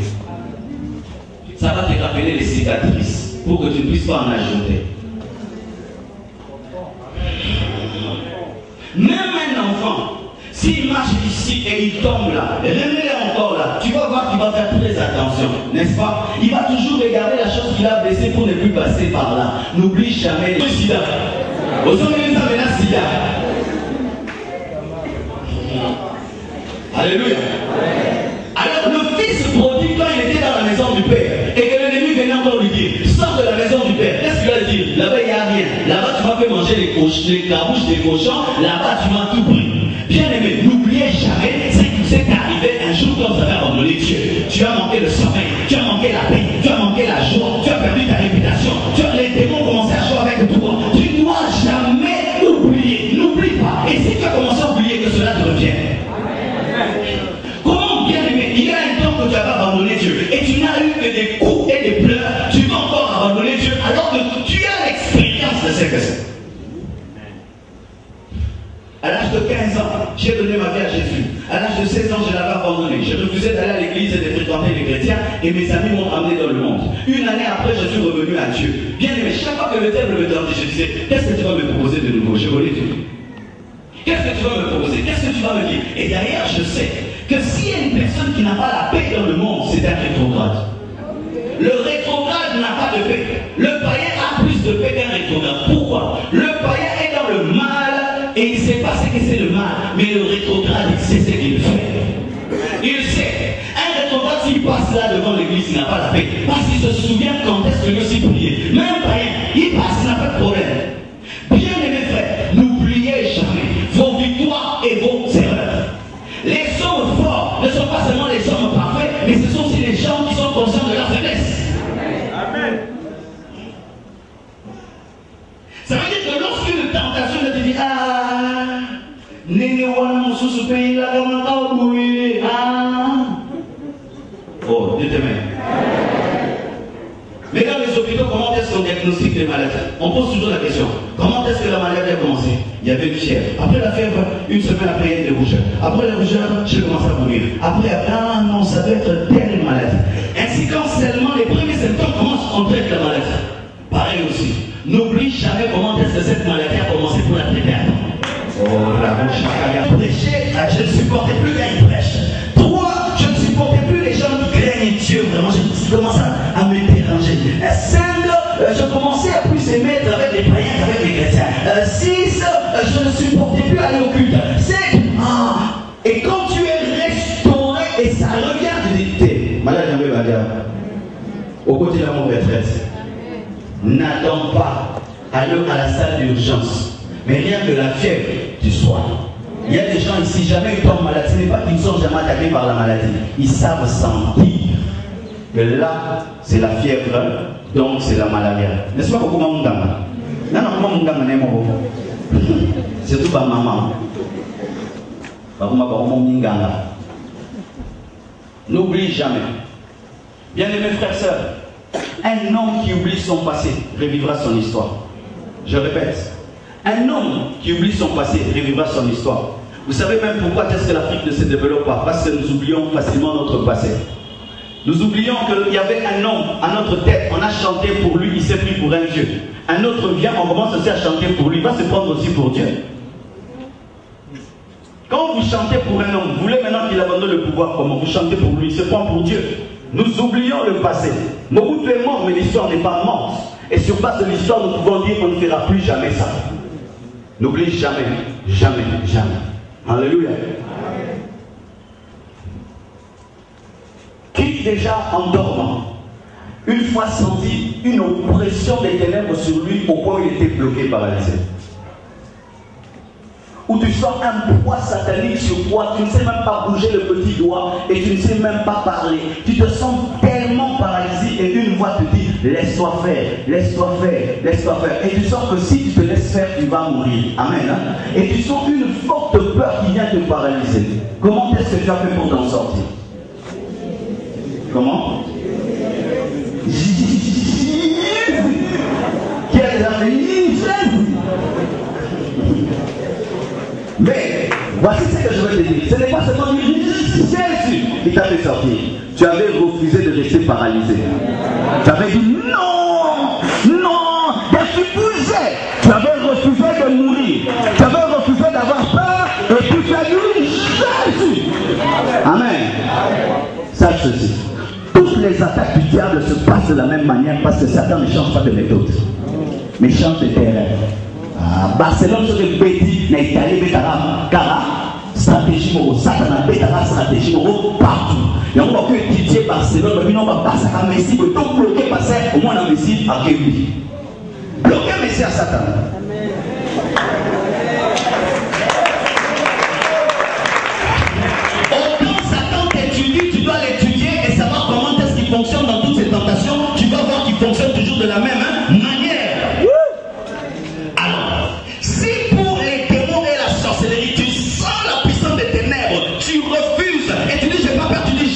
Ça va te rappeler les cicatrices pour que tu ne puisses pas en ajouter. Même un enfant, s'il marche ici et il tombe là, remets-le encore là, tu vas voir qu'il va faire très attention, n'est-ce pas? Il va toujours regarder la chose qu'il a blessée pour ne plus passer par là. N'oublie jamais le sida. Au sommet de sa sida. Alléluia. Alors le fils prodigue, quand il était dans la maison du père, et que l'ennemi venait encore lui dire, sors de la maison du père, qu'est-ce qu'il va dire? Là-bas il n'y a rien. Là-bas tu vas faire manger les carouches des cochons, là-bas tu vas tout brûler. Bien aimé, n'oubliez jamais ce qui s'est arrivé un jour quand vous avez abandonné Dieu. Tu as manqué le sommeil, tu as manqué la paix, tu as manqué la joie, tu as perdu ta réputation, les démons commencent à jouer avec toi. Tu ne dois jamais oublier, n'oublie pas. Et si tu as commencé à oublier, que cela te revienne. Comment, bien aimé, il y a un temps que tu avais abandonné Dieu et tu n'as eu que des coups et des pleurs, tu vas encore abandonner Dieu alors que tu as l'expérience de ce que c'est. À l'âge de 15 ans, j'ai donné ma vie à Jésus. À l'âge de 16 ans, je l'avais abandonné. Je refusais d'aller à l'église et de fréquenter les chrétiens et mes amis m'ont amené dans le monde. Une année après, je suis revenu à Dieu. Bien aimé, chaque fois que le diable me tentait, je disais, qu'est-ce que tu vas me proposer de nouveau? Je voulais Dieu. Qu'est-ce que tu vas me proposer? Qu'est-ce que tu vas me dire? Et derrière, je sais que s'il y a une personne qui n'a pas la paix dans le monde, c'est un rétrograde. Le rétrograde n'a pas de paix. Le païen a plus de paix qu'un rétrograde. Pourquoi? Le païen est dans le mal et il ne sait pas ce que c'est le mal. Mais le rétrograde, il sait ce qu'il fait. Il sait. Un rétrograde, s'il passe là devant l'église, il n'a pas la paix. Parce qu'il se souvient quand est-ce que Dieu s'y priait. Même païen, il passe, il n'a pas de problème. Bien aimés frères, n'oubliez jamais vos victoires et vos erreurs. Les hommes forts ne sont pas seulement les hommes parfaits, mais ce sont aussi les gens qui sont conscients de leur faiblesse. Amen. Ça veut dire que lorsqu'une tentation te dit, ah, oh, Dieu t'aime. Mais dans les hôpitaux, comment est-ce qu'on diagnostique les maladies? On pose toujours la question, comment est-ce que la maladie a commencé? Il y avait une fièvre. Après la fièvre, une semaine après, il y a eu des rougeurs. Après les rougeurs, j'ai commencé à mourir. Après, ah non, ça doit être telle maladie. Ainsi, quand seulement les premiers symptômes commencent, on traite la maladie. Pareil aussi. N'oublie jamais comment est-ce que cette maladie a commencé pour la traiter avant. Oh, la bouche à prêcher, je ne supportais plus qu'elle prêche. Toi, je ne supportais plus les gens qui craignent Dieu. Vraiment, je commençais à me déranger. 5, je commençais à plus se mettre avec les païens qu'avec les chrétiens. 6, je ne supportais plus aller au culte. 7, et quand tu es restauré et ça revient, tu dis, t'es malade, j'aimerais bagarre. Au côté de la mauvaise retraite. N'attends pas, allons à la salle d'urgence. Mais rien que la fièvre, tu sois. Il y a des gens ici, jamais ils tombent malades. Ce n'est pas qu'ils ne sont jamais attaqués par la maladie. Ils savent sentir que là, c'est la fièvre, donc c'est la maladie. N'est-ce pas beaucoup de monde? Non, c'est tout ma maman. N'oublie jamais. Bien aimés frères et sœurs, Un homme qui oublie son passé revivra son histoire. Je répète, un homme qui oublie son passé revivra son histoire. Vous savez même pourquoi est-ce que l'Afrique ne se développe pas? Parce que nous oublions facilement notre passé. Nous oublions qu'il y avait un homme à notre tête, on a chanté pour lui, il s'est pris pour un Dieu. Un autre vient, on commence aussi à chanter pour lui, il va se prendre aussi pour Dieu. Quand vous chantez pour un homme, vous voulez maintenant qu'il abandonne le pouvoir, comment? Vous chantez pour lui, il se prend pour Dieu. Nous oublions le passé. Mobutu est mort, mais l'histoire n'est pas morte. Et sur base de l'histoire, nous pouvons dire qu'on ne fera plus jamais ça. N'oublie jamais, jamais, jamais. Alléluia. Qui déjà en dormant, une fois senti une oppression des ténèbres sur lui au point où il était bloqué, paralysé. Où tu sens un poids satanique sur toi, tu ne sais même pas bouger le petit doigt et tu ne sais même pas parler. Tu te sens tellement paralysé et une voix te dit, laisse-toi faire, laisse-toi faire, laisse-toi faire. Et tu sens que si tu te laisses faire, tu vas mourir. Amen. Hein? Et tu sens une forte peur qui vient te paralyser. Comment est-ce que tu as fait pour t'en sortir? Comment? Qui a déjà fait Jésus? Mais voici ce que je veux te dire. Ce n'est pas seulement Jésus qui t'a fait sortir. Tu avais refusé de rester paralysé. Tu avais dit non, non, dès que tu bougeais, tu avais refusé de mourir. Tu avais refusé d'avoir peur et puis tu as dit Jésus. Amen. Sache ceci. Toutes les attaques du diable se passent de la même manière parce que Satan ne change pas de méthode. Mais change de terrain. Barcelone se répète na Italie betara car stratégie moko Satan betara stratégie moko partout. Il y a encore que Didier Barcelone mais non pas passer à Messi pour tout bloquer passer au moins à Messi à Kevin. Bloquer Messi à Satan. Amen. Autant Satan t'étudie, tu dois l'étudier et savoir comment est-ce qu'il fonctionne dans toutes ces tentations. Tu vas voir qu'il fonctionne toujours de la même manière.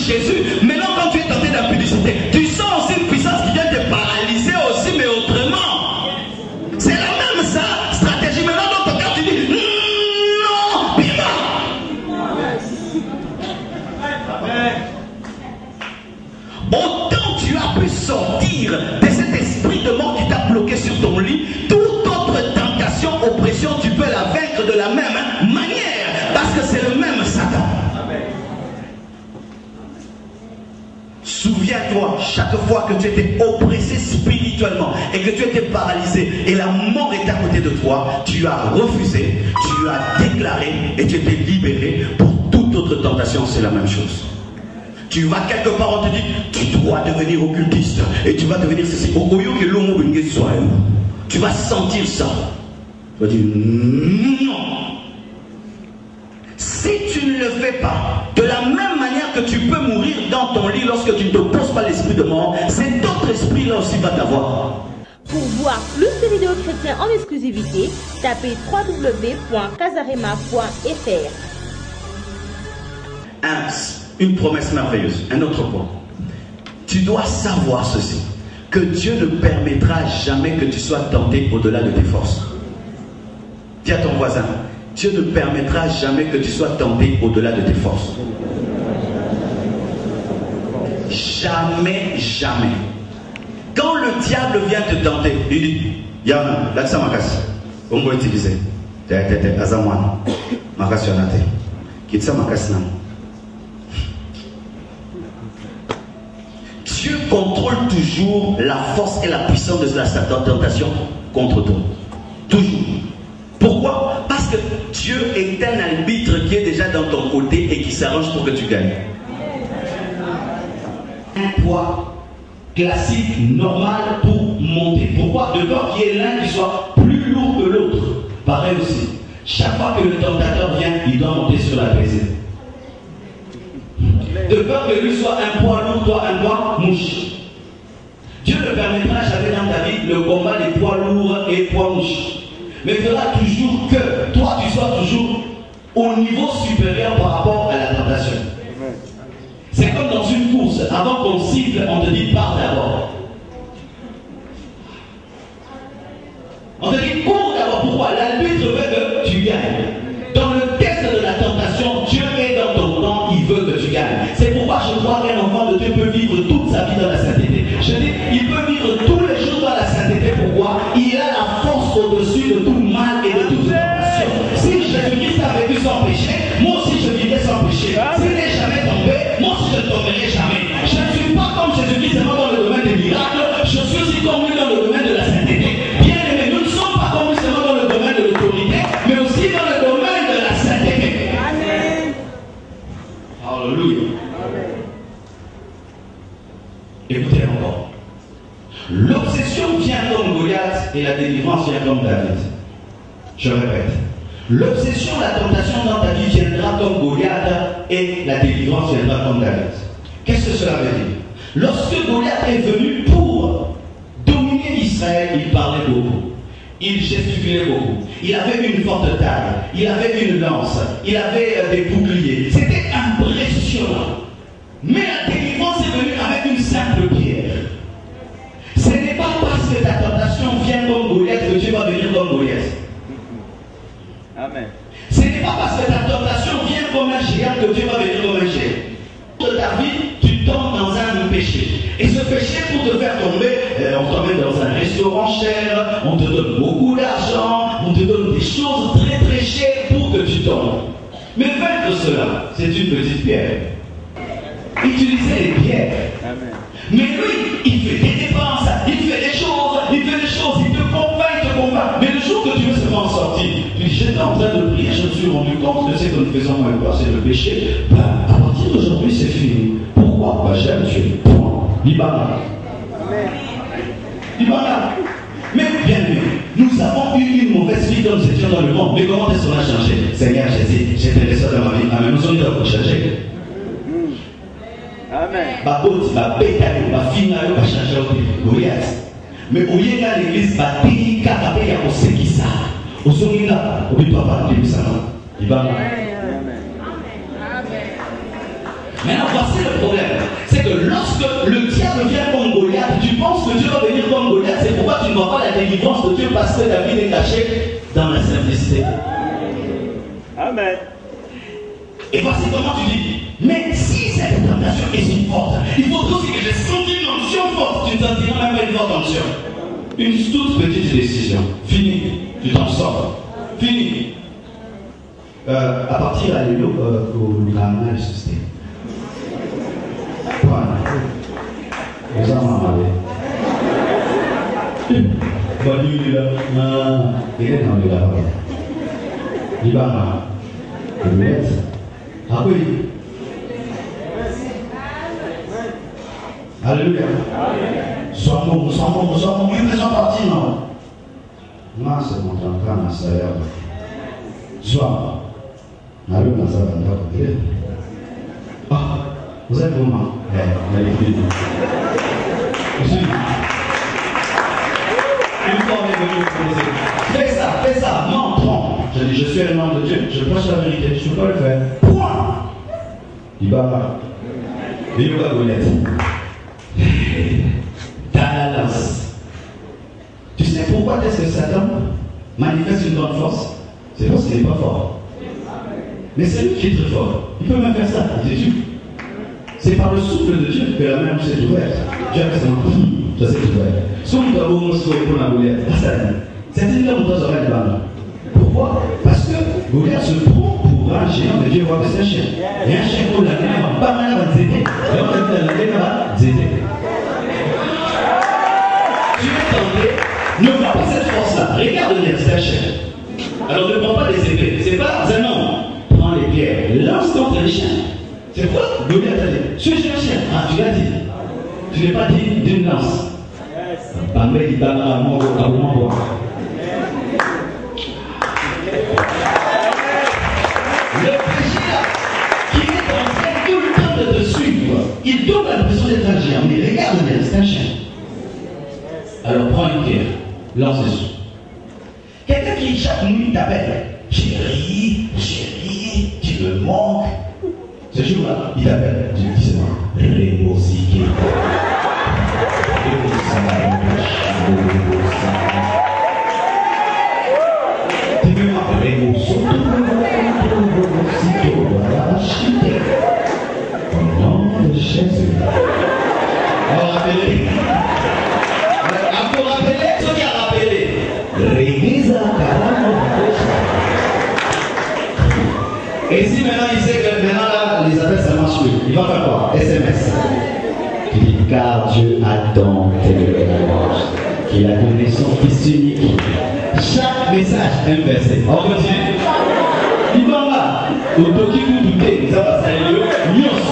Jésus, maintenant quand tu es tenté d'impudicité, tu sens aussi une puissance qui vient te paralyser aussi, mais autrement. C'est la même stratégie. Maintenant dans ton cœur, tu dis non, pima. Autant tu as pu sortir de cet esprit de mort qui t'a bloqué sur ton lit, toute autre tentation, oppression, tu peux la vaincre de la même manière, parce que c'est le même Satan. Souviens-toi, chaque fois que tu étais oppressé spirituellement et que tu étais paralysé et la mort était à côté de toi, tu as refusé, tu as déclaré et tu étais libéré. Pour toute autre tentation, c'est la même chose. Tu vas quelque part, on te dit, tu dois devenir occultiste et tu vas devenir ceci. Tu vas sentir ça. Tu vas dire, non. Si tu ne le fais pas, de la même manière que tu peux mourir dans ton lit lorsque tu ne te poses pas l'esprit de mort, cet autre esprit-là aussi va t'avoir. Pour voir plus de vidéos chrétiennes en exclusivité, tapez www.casarema.fr. Une promesse merveilleuse, un autre point. Tu dois savoir ceci, que Dieu ne permettra jamais que tu sois tenté au-delà de tes forces. Dis à ton voisin, Dieu ne permettra jamais que tu sois tenté au-delà de tes forces. Jamais, jamais. Quand le diable vient te tenter, il dit, Yana, là ça m'a cassé. On va utiliser. Azamoine, m'a cassé. Quitte ça m'a cassé. Dieu contrôle toujours la force et la puissance de la tentation contre toi. Toujours. Pourquoi? Parce que Dieu est un arbitre qui est déjà dans ton côté et qui s'arrange pour que tu gagnes. Un poids classique, normal pour monter. Pourquoi? De peur qu'il y ait l'un qui soit plus lourd que l'autre. Pareil aussi. Chaque fois que le tentateur vient, il doit monter sur la pesée. De peur que lui soit un poids lourd, toi un poids mouche. Dieu ne permettra jamais dans ta vie le combat des poids lourds et poids mouches. Mais fera toujours que toi tu sois toujours au niveau supérieur par rapport à la tentation. C'est comme dans une course, avant qu'on siffle, on te dit pars d'abord. On te dit cours d'abord. Pourquoi? L'arbitre veut que tu gagnes. Dans le test de la tentation, Dieu est dans ton camp, il veut que tu gagnes. C'est pourquoi je crois qu'un enfant de Dieu peut vivre toute sa vie dans la sainteté. Je dis, il peut vivre tous les jours dans la sainteté. Pourquoi? Il a la force au-dessus de tout mal et de toute tentation. Si Jésus-Christ a vécu sans péché, moi aussi je vivais sans péché. S'il n'est jamais tombé, moi aussi je ne tomberai jamais. Je ne suis pas comme Jésus-Christ seulement dans le domaine des miracles, je suis aussi comme lui dans le domaine de la sainteté. Bien aimé, nous ne sommes pas comme lui seulement dans le domaine de l'autorité, mais aussi dans le domaine de la sainteté. Amen. Alléluia. Écoutez encore. L'obsession vient comme Goliath et la délivrance vient comme David. Je répète. L'obsession, la tentation dans ta vie viendra comme Goliath et la délivrance viendra comme David. Qu'est-ce que cela veut dire? Lorsque Goliath est venu pour dominer Israël, il parlait beaucoup. Il gesticulait beaucoup. Il avait une forte taille. Il avait une lance. Il avait des boucliers. C'était impressionnant. Mais la délivrance est venue avec une simple pierre. Ce n'est pas parce que ta tentation vient comme Goliath que Dieu va venir comme Goliath. Amen. Ce n'est pas parce que ta tentation vient comme un géant que Dieu va venir comme un géant. De ta vie, tu tombes dans un péché. Et ce péché, pour te faire tomber, on t'emmène dans un restaurant cher, on te donne beaucoup d'argent, on te donne des choses très très chères pour que tu tombes. Mais vaincre cela, c'est une petite pierre. Utilisez les pierres. Amen. Mais lui, il fait des dépenses, il fait des choses, il te convainc. Mais le jour que tu veux seulement sortir, tu dis, j'étais en train de prier, je me suis rendu compte que c'est que nous faisons moins peur, c'est le péché. À partir d'aujourd'hui, c'est fini. Pourquoi? J'aime Dieu. Libana. Libana. Mais bien aimé, nous avons eu une mauvaise vie comme nous étions dans le monde. Mais comment est-ce qu'on a changé? Seigneur Jésus, j'étais le seul dans ma vie. Amen. Nous sommes là pour changer. Amen. Ma botte, ma bétail, ma finale va changer au pays. Goliath. Mais au lieu de l'église, ma pays, capable à ce qui ça. Au sommet là, au but papa, il ça. Il va. Maintenant, voici le problème. C'est que lorsque le diable vient comme Goliath, tu penses que Dieu va venir comme Goliath. C'est pourquoi tu ne vois pas la délivrance de Dieu, parce que David est caché dans la simplicité. Amen. Et voici comment tu dis. Mais si cette tentation est si forte, il faut aussi que j'ai senti une onction forte. Tu ne sentiras même pas une forte onction. Une toute petite décision. Fini. Tu t'en sors. Fini. À partir à l'élo, pour la main ressuscitée. Voilà. Vous en avez. Bon, il est là. Il est dans le là. Il va là. Il est là. Ah oui. Alléluia. Sois bon, une maison partie, non. Moi, c'est mon temps, ma sœur. Sois. Alléluia, ça va me. Ah, vous êtes comment? Une fois, on est venu vous poser. Fais ça, non, prends. Je dis, je suis un homme de Dieu, je prêche la vérité, je ne peux pas le faire. Point. Il va. Il va Goliath. Talence. Tu sais pourquoi est-ce que Satan manifeste une grande force? C'est parce qu'il n'est pas fort. Mais c'est lui qui est très fort. Il peut même faire ça, Jésus. C'est par le souffle de Dieu que la main s'est ouverte. Dieu a fait ça s'est ouvert. Son d'abord, pour la Goliath. C'est une heure de oreilles de pourquoi? Parce que Goliath se prend pour un géant, mais Dieu voit que c'est un chien. Et un chien pour la guerre, pas mal à zéter. Et on a dit la guerre va zéter. Tu es tenté, ne vois pas cette force-là. Regarde le c'est un chien. Alors ne prends pas les épées. C'est pas un homme. Prends les pierres. Lance contre les chiens. C'est quoi? Goliath a dit, suis-je un chien? Ah, tu l'as dit. Tu n'es pas dit d'une lance. Parmi les balles à mon bois. Le péché là, qui est en train tout le temps de te suivre, il donne l'impression d'être un géant, mais regarde bien, c'est un chien. Alors prends une pierre, lance dessus. Quelqu'un qui chaque nuit t'appelle, chérie, tu me manques. Ce jour-là, il t'appelle, tu dis seulement, Rémosique. Et si maintenant il sait que maintenant là, les appels ça marche plus, il va faire quoi? SMS. Tu dis, car Dieu a tant aimé le monde qu'il a donné son Fils unique. Chaque message, un verset. On continue. Il va là, au Toki Koudoudé, ça va saluer le Nyos.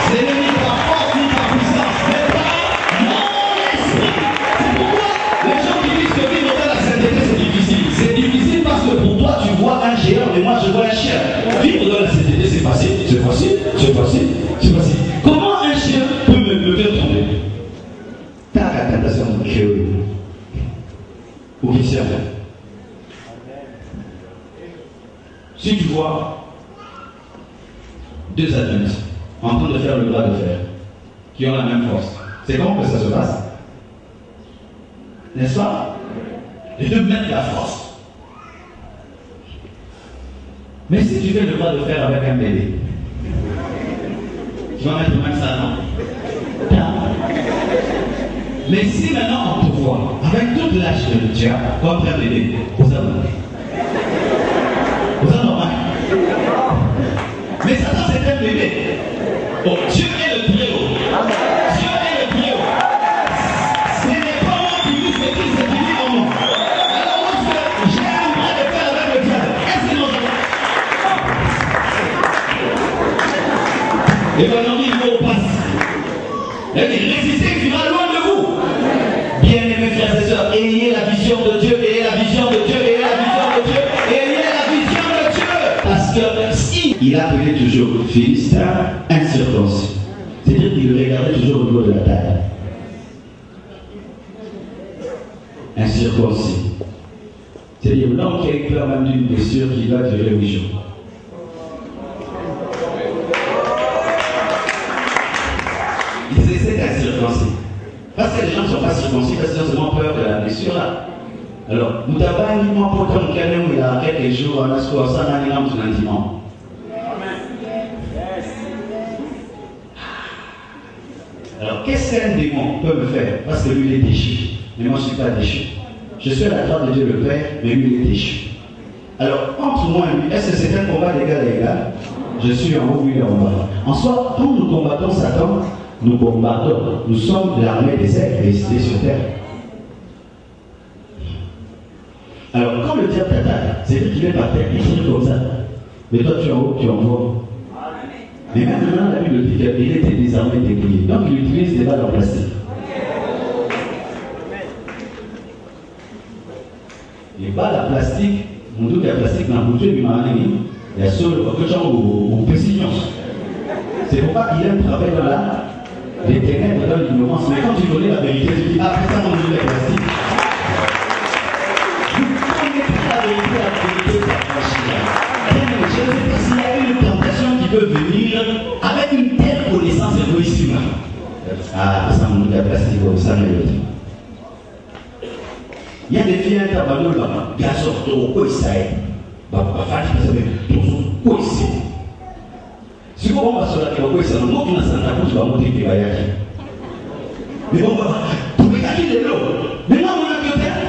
C'est ni par force ni par puissance, mais par mon esprit. C'est pourquoi les gens qui disent que vivre dans la sainteté c'est difficile. C'est difficile parce que pour toi tu vois un géant, mais moi je vois un chien. Vivre dans la sainteté c'est facile, c'est facile, c'est facile, c'est facile. Comment un chien peut me faire tomber? T'as la tentation de créer. Ou qui sert. Si tu vois deux adultes en train de faire le bras de fer, qui ont la même force, c'est comment que ça se passe? N'est-ce pas? Les deux mettent la force. Mais si tu fais le bras de fer avec un bébé, tu vas mettre même ça, non? Mais si maintenant on te voit avec toute l'âge de Dieu, comme un bébé, vous avez normal. Mais Satan c'est un bébé. Oh, Dieu est le très haut. Dieu est le très haut. Ce n'est pas moi qui dis ce qui se dit en moi. Alors lorsque j'ai un bras de fer avec le diable, est-ce que nous avons? Et maintenant il faut passer. Et il résistez qui va loin de vous. Bien-aimés frères et sœurs, ayez la vision de Dieu, ayez la vision de Dieu, ayez la vision de Dieu, ayez la vision de Dieu. Parce que si il appelait toujours Philistin incirconcis, c'est-à-dire qu'il le regardait toujours au niveau de la taille. Incirconcis. C'est-à-dire l'homme qui a peur même d'une blessure qui va durer 8 jours. C'est incirconcis. Parce que les gens ne sont pas circoncis, parce qu'ils ont seulement peur de la blessure là. Alors, nous avons dit, moi, pour ton calme, il y a quelques jours, on a ce qu'on s'en a dit, on a dit, alors, qu'est-ce qu'un démon peut me faire? Parce que lui, il est déchu. Mais moi, je ne suis pas déchu. Je suis à la droite de Dieu le Père, mais lui, il est déchu. Alors, entre moi et lui, est-ce que c'est un combat d'égal à égal? Je suis en haut, lui, il est en bas. En soi, quand nous combattons Satan, nous bombardons. Nous sommes l'armée des êtres et sur terre. Alors, quand le diable t'attaque, c'est-à-dire qu'il est par terre, il tire comme ça. Mais toi, tu es en haut, tu es en bas. Mais même maintenant, la Bible dit qu'il était désarmé, débrouillé. Donc, il utilise des balles en plastique. Les balles en plastique, mon doute, il y a plastique dans le bouton du marani, il y a seul quelque chose au précision. C'est pourquoi il aime travailler dans les ténèbres, dans l'ignorance. Mais quand tu connais la vérité, tu dis, ah, c'est ça mon doute, la plastique. Je ne sais pas s'il y a une tentation qui peut venir avec une telle connaissance égoïste. Ah, ça me dit la plastique, ça me le dit. Il y a des filles qui ont abandonné le garçon, quoi ça est. Si vous va sur la quoi ça, nous qui nous sommes tu vas monter des voyages. Mais bon, tu peux gagner de l'eau. Mais non, on a que terre.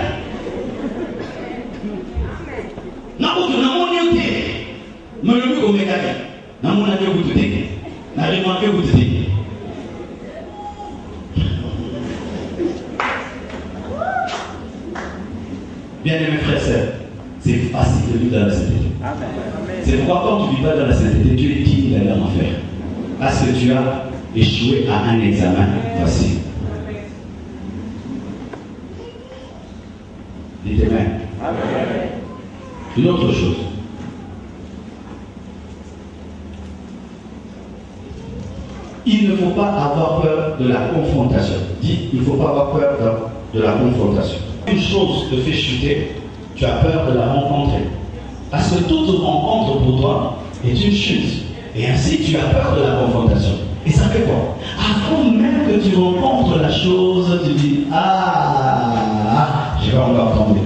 Non, vous n'avez pas de mais le but au mécanique, n'a mon avis vous dites, n'a remarqué vous dites. Bien aimés frères et sœurs, c'est facile de vivre dans la sainteté. C'est pourquoi quand tu vis pas dans la sainteté, tu es digne d'aller en enfer. Parce que tu as échoué à un examen facile. Dites Amen. Une autre chose. Il ne faut pas avoir peur de la confrontation. Dis, il ne faut pas avoir peur de la confrontation. Une chose te fait chuter, tu as peur de la rencontrer. Parce que toute rencontre pour toi est une chute. Et ainsi, tu as peur de la confrontation. Et ça fait quoi? Avant même que tu rencontres la chose, tu dis, je vais encore tomber.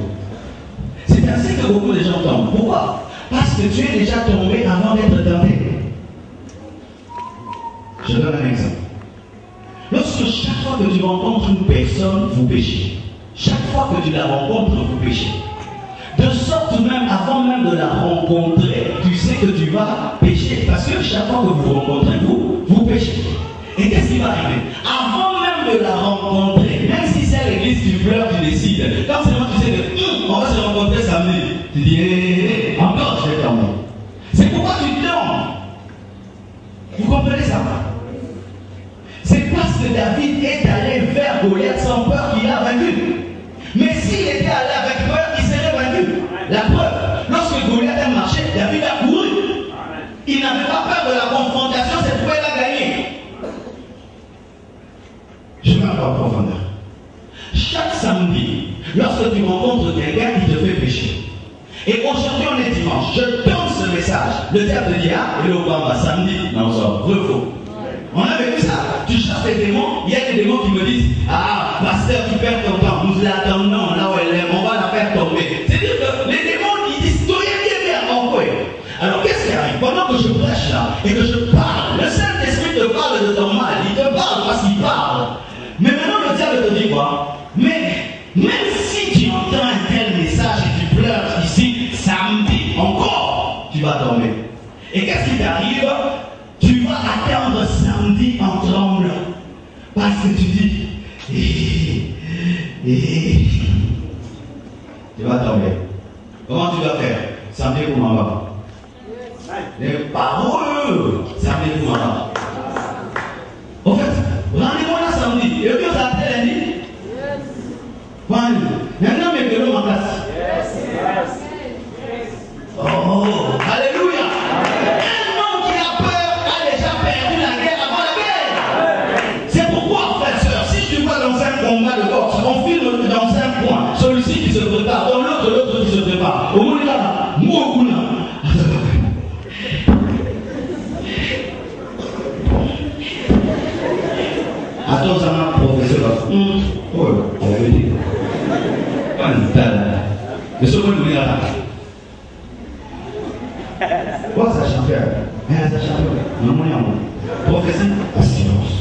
C'est ainsi que beaucoup de gens tombent. Pourquoi? Parce que tu es déjà tombé avant d'être tenté. Je donne un exemple. Lorsque chaque fois que tu rencontres une personne, vous péchez. Chaque fois que tu la rencontres, vous péchez. De sorte même, avant même de la rencontrer, tu sais c'est que tu vas pécher. Parce que chaque fois que vous rencontrez, vous péchez. Et qu'est-ce qui va arriver? Avant même de la rencontrer, même si c'est à l'église, tu pleures, tu décides. Quand seulement tu sais que on va se rencontrer samedi, tu dis encore je vais tomber. C'est pourquoi tu tombes. Vous comprenez ça? C'est parce que David est allé vers Goliath sans peur qu'il a vaincu. Mais s'il était allé avec peur, il serait vaincu. La preuve, lorsque Goliath a marché, David a couru. Il n'avait pas peur de la confrontation, c'est pourquoi il a gagné. Je vais encore en profondeur. Chaque samedi, lorsque tu rencontres quelqu'un qui te fait pécher, et aujourd'hui on est dimanche, je donne ce message. Le diable te dit, ah, et le Obama, samedi, non, ça, refaux. On a vécu ça. Tu chasses les démons, il y a des démons qui me disent, ah, pasteur, tu perds ton temps, nous l'attendons là où elle est, on va la faire tomber. C'est-à-dire que les démons qui disent, toi, il y a bien en quoi. Alors qu'est-ce qui arrive? Pendant que je prêche là, et que je parle, le Saint-Esprit te parle de ton mal, il te parle parce qu'il parle. Mais maintenant le diable te dit quoi? Mais même si tu entends un tel message et tu pleures ici, samedi, encore, tu vas tomber. Et qu'est-ce qui t'arrive? Tu vas attendre samedi en tremblant. Parce que tu dis, tu vas tomber. Comment tu vas faire? Samedi pour maman. Les paroles, samedi pour maman. En fait, rendez-moi là samedi. Et puis on s'appelle lundi. Maintenant, mais que l'homme en place. Oh, alléluia. Un homme qui a peur a déjà perdu la guerre avant la guerre. C'est pourquoi, frères et sœurs, si tu vas dans un combat de boxe, on filme dans un point, celui-ci qui se prépare, dans l'autre qui se prépare. Au moins là, Moukuna. Attends, ça m'a professeur. Oh, elle avait dit. Mais ce qu'on nous dit là. Quoi ça change? Ça change. Non, professeur, assurance.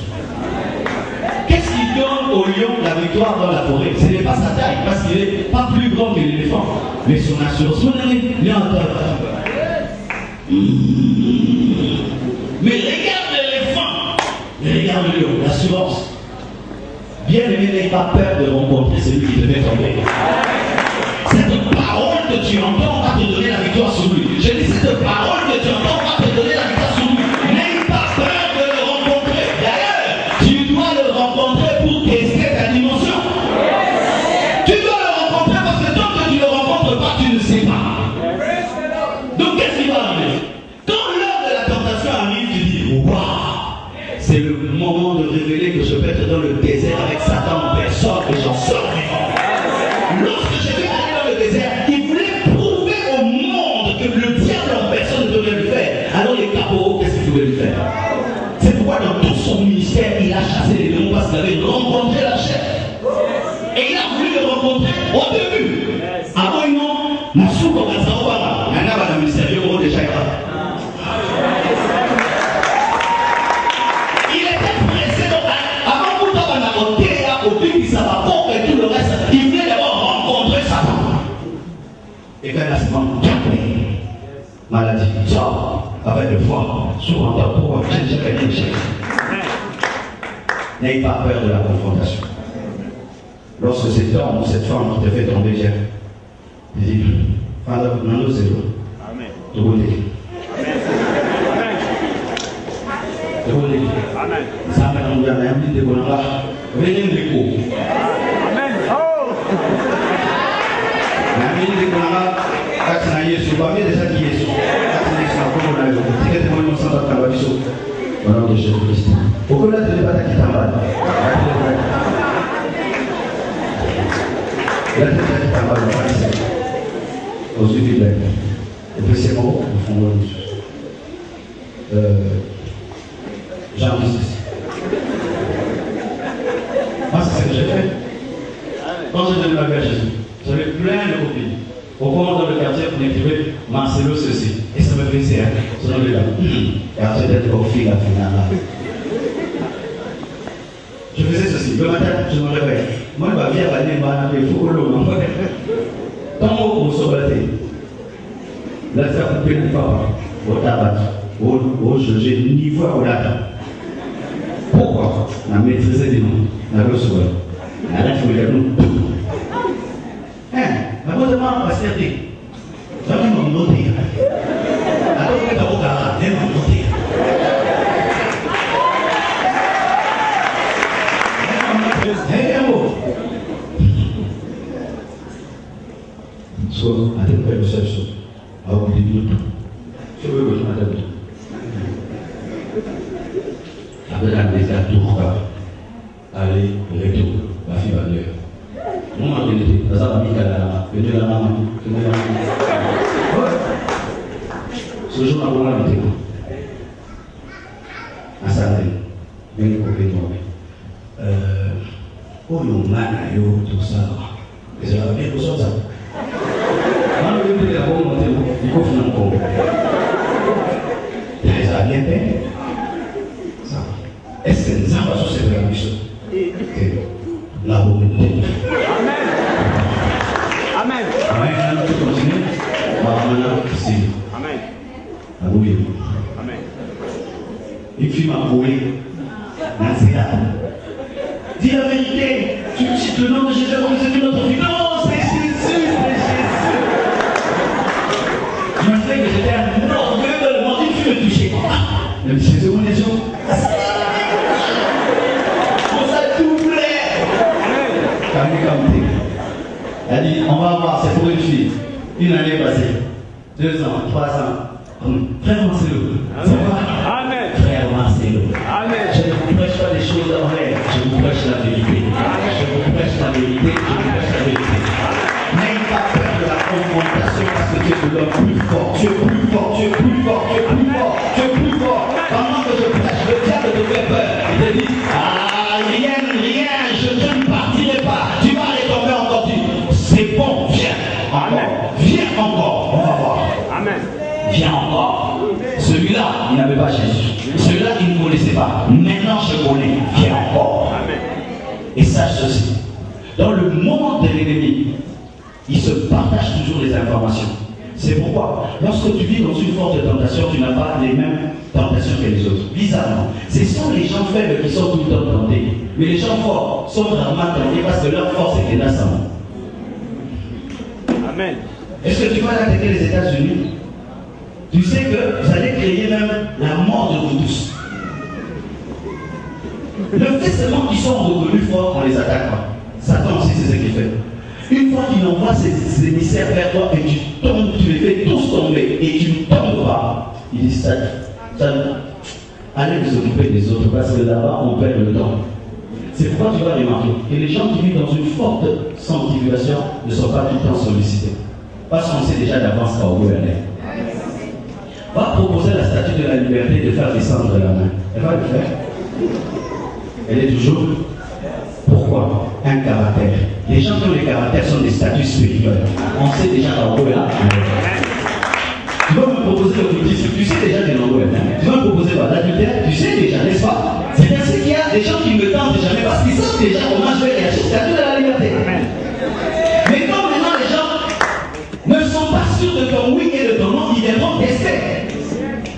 Qu'est-ce qui donne au lion la victoire dans la forêt? Ce n'est pas sa taille, parce qu'il n'est pas plus grand que l'éléphant. Mais son assurance. Il est en taille. Mais regarde l'éléphant. Regarde le lion, l'assurance. Bien aimé, n'aie pas peur de rencontrer celui qui te fait tomber. Cette parole que tu entends va te donner la victoire sur lui. Je dis cette parole que tu entends va te donner la victoire sur lui. N'aie pas peur de le rencontrer. D'ailleurs, tu dois le rencontrer pour tester ta dimension. Tu dois le rencontrer parce que tant que tu ne le rencontres pas, tu ne sais pas. Donc qu'est-ce qui va arriver? Quand l'heure de la tentation arrive, tu dis, waouh, c'est le moment de révéler que je peux être dans le désert avec Satan en personne et j'en sors vivant. Lorsque je vais aller dans le désert, il voulait prouver au monde que le diable en personne ne devait le faire. Alors les capots, qu'est-ce qu'il pouvait lui faire? C'est pourquoi dans tout son ministère, il a chassé les démons parce qu'il avait rencontré la chef. Et il a voulu le rencontrer au début. Avant non, la soupe au Gazaouana, il y en a dans le ministère, il y a déjà il venait d'abord rencontrer Satan. Et quand il a seulement maladie, sort avec le foie, souvent pour j'ai quelque chose. N'ayez pas peur de la confrontation. Lorsque cet homme ou cette femme qui te fait tomber, viens, il dit, Father, non, c'est bon. Amen. Amen. Ça m'a dit, venez me couper. Amen. Oh! Jean 10. Moi, c'est ce que j'ai fait. Quand j'ai donné ma vie à Jésus, j'avais plein de copines. Au moment dans le quartier, on écrivait Marcelo ceci. Et ça me faisait un. Ce nom de là. Quartier d'être au fil à finale. Je faisais ceci. Le matin, je me réveille. Moi, je vais aller à il faut que l'eau. Tant qu'on se battait. Là, ça a coupé le papa. au tabac, au juger, niveau au latin. Pourquoi? La maîtrise des noms, la recevoir. La il faut les noms. La bonne demande va se faire des. Ça va nous noter. Alors, on va au garage, on va noter. So, I think very reception. I will be good. So, we will not have it. Après la deuxième tour, allez, retour, la fille va venir. Non, on va venir. Ça va venir la maman. Ce jour, on va venir. À Santé, bien complètement. Oh, le man, tout ça. Et ça va bien pour ça. Il faut finir encore. Ça a bien fait. Ça. Est-ce que ça va sur cette permission? La bonté. Amen. Amen. Amen. Tu continues. Amen. Amen. Il faut m'avouer. Dis la vérité. Tu cites le nom de Jésus comme c'est notre vie. Non, c'est Jésus. Je me disais que j'étais un orgueil dans le monde, il faut me toucher. Même si c'est mon nation. Pour ça, tout plaît. Elle a dit, on va voir, c'est pour une fille. Une année passée. 2 ans, 3 ans. Frère Marcelo. Amen. Frère Marcelo. Amen. Je ne vous prêche pas des choses en l'air. Je vous prêche la vérité. Je vous prêche la vérité. Je vous prêche la vérité. N'ayez pas peur de la confrontation parce que tu es de l'homme plus fort. Tu es plus fort, tu es plus fort, tu es plus fort, tu es plus fort. Pendant que je prêche, le diable te fait peur. Il te dit, ah, rien, je ne partirai pas. Tu vas aller tomber encore. C'est bon, viens. Amen. Viens encore. On va voir. Amen. Viens encore. Celui-là, il n'avait pas Jésus. Celui-là, il ne connaissait pas. Maintenant, je connais. Viens encore. Amen. Et sache ceci. Dans le monde de l'ennemi, il se partage toujours les informations. C'est pourquoi, lorsque tu vis dans une forte tentation, tu n'as pas les mêmes tentations que les autres. Bizarrement, ce sont les gens faibles qui sont tout le temps tentés. Mais les gens forts sont vraiment tentés parce que leur force est tenace. Amen. Est-ce que tu vas attaquer les États-Unis? Tu sais que vous allez créer même la mort de vous tous. Le fait seulement qu'ils sont revenus forts, on les attaque pas. Satan aussi, c'est ce qu'il fait. Une fois qu'il envoie ses émissaires vers toi et tu tombes, tu les fais tous tomber et tu ne tombes pas, il dit ça, allez vous occuper des autres parce que là-bas on perd le temps. C'est pourquoi tu vas remarquer que les gens qui vivent dans une forte sanctification ne sont pas tout le temps sollicités. Parce qu'on sait déjà d'avance qu'à où elle est. Va proposer la statue de la liberté de faire descendre la main. Elle va le faire. Elle est toujours. Pourquoi? Un caractère. Les gens qui ont les caractères sont des statuts spirituels. On sait déjà qu'à où elle est. Tu vas me proposer l'occultisme, tu sais déjà que l'endroit est. Tu vas me proposer l'adultère, tu sais déjà, n'est-ce pas? C'est ainsi qu'il y a des gens qui me tentent jamais parce qu'ils savent déjà comment je vais réagir. Statut de la liberté. Mais quand maintenant les gens ne sont pas sûrs de ton oui et de ton non, ils viendront tester.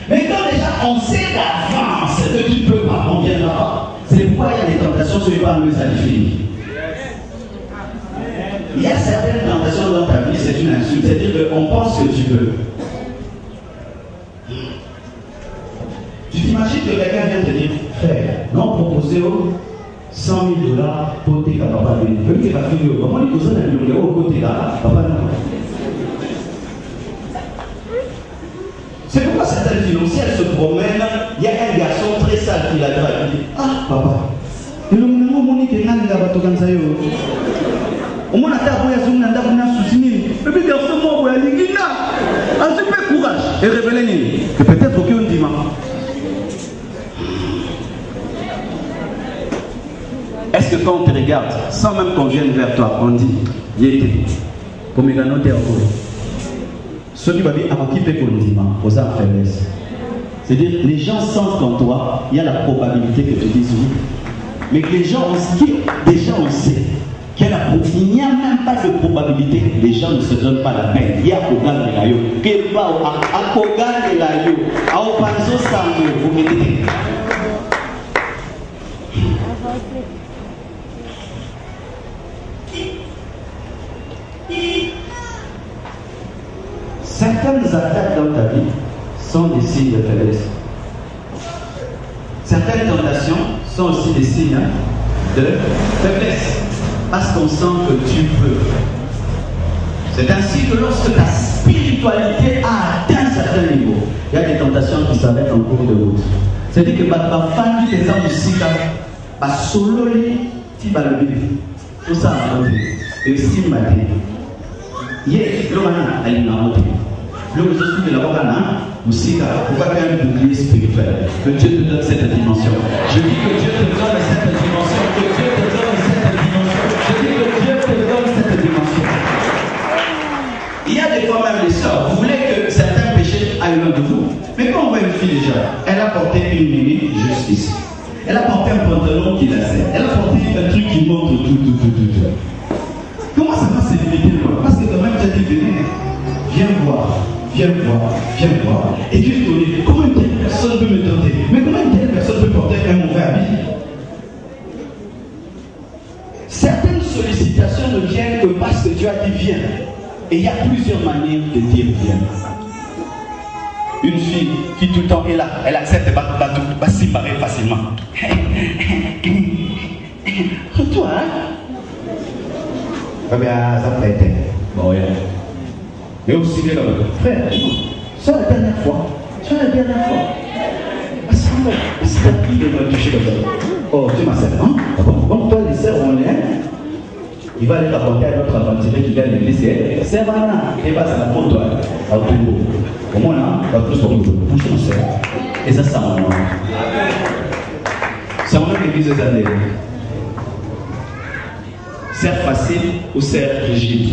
Mais quand déjà on sait d'avance que tu ne peux pas, on viendra pas. C'est pourquoi il y a des tentations sur les parents à définir. Il y a certaines tentations dans ta vie, c'est une insulte. C'est-à-dire qu'on pense que tu peux. Tu t'imagines que quelqu'un vient te dire, frère, non proposé 100 000 $ pour tes papa. Lui qui va finir, comment il pose un million au côté là, papa non. C'est pourquoi certaines filles, si elles se promènent, il y a un garçon très sale qui la drague. Il dit, ah papa, le monde est là, il va tout comme ça. Au moins, la table est une table de soucis. Le petit garçon, moi, il dit, non, un super courage et révéler. Et peut-être aucun dimanche. Est-ce que quand on te regarde, sans même qu'on vienne vers toi, on dit, yété, comme il a noté en cours. Ce qui va dire, avant qui fait qu'on dit, aux faiblesse. C'est-à-dire, les gens sentent qu'en toi, il y a la probabilité que tu dises oui. Mais les gens, déjà on sait qu'il y a la il n'y a même pas de probabilité que les gens ne se donnent pas la peine. Il y a au gars de la yo. Que pas au gars de la yo. Au panzo sango, vous mettez. Certaines attaques dans ta vie sont des signes de faiblesse. Certaines tentations sont aussi des signes de faiblesse. Parce qu'on sent que tu peux. C'est ainsi que lorsque ta spiritualité a atteint un certain niveau, il y a des tentations qui s'arrêtent en cours de route. C'est-à-dire que ma femme qui est en musique, ma solo, tu vas le vivre. Tout ça en côté. Et aussi, ma vie. Hier, l'Orana a une amie. Le ressource de la Orana, aussi, pourquoi faire un bouclier spirituel? Que Dieu te donne cette dimension. Je dis que Dieu te donne cette dimension. Que Dieu te donne cette dimension. Je dis que Dieu te donne cette dimension. Il y a des fois même les sœurs, vous voulez que certains péchés aillent loin de vous. Mais quand on voit une fille déjà, elle a porté une mini juste ici. Elle a porté un pantalon qui la serre. Elle a porté un truc qui montre tout. Comment ça va se limiter loin? Parce que quand même, tu as dit, venez, viens voir. Et Dieu te dit, comment une telle personne peut me tenter? Mais comment une telle personne peut porter un mauvais habit? Certaines sollicitations ne viennent que parce que Dieu a dit viens. Et il y a plusieurs manières de dire viens. Une fille qui tout le temps est là, elle accepte pas s'y barrer facilement. Toi, hein? Bien, ça peut être. Bon, yeah. Et aussi bien là-bas. Frère, ça la dernière fois. Ah, c'est ta fille de me toucher comme ça. Oh, tu m'as servi, hein? Bon, toi, les sœurs, on est. Il va aller raconter à notre aventurier qui vient de l'église. C'est vrai, et bah, c'est la faute, toi. Au moins, là, on va plus pour nous. Bouge ton sœur. Et ça, c'est mon nom. C'est mon nom l'église des années. Serre facile ou serre rigide?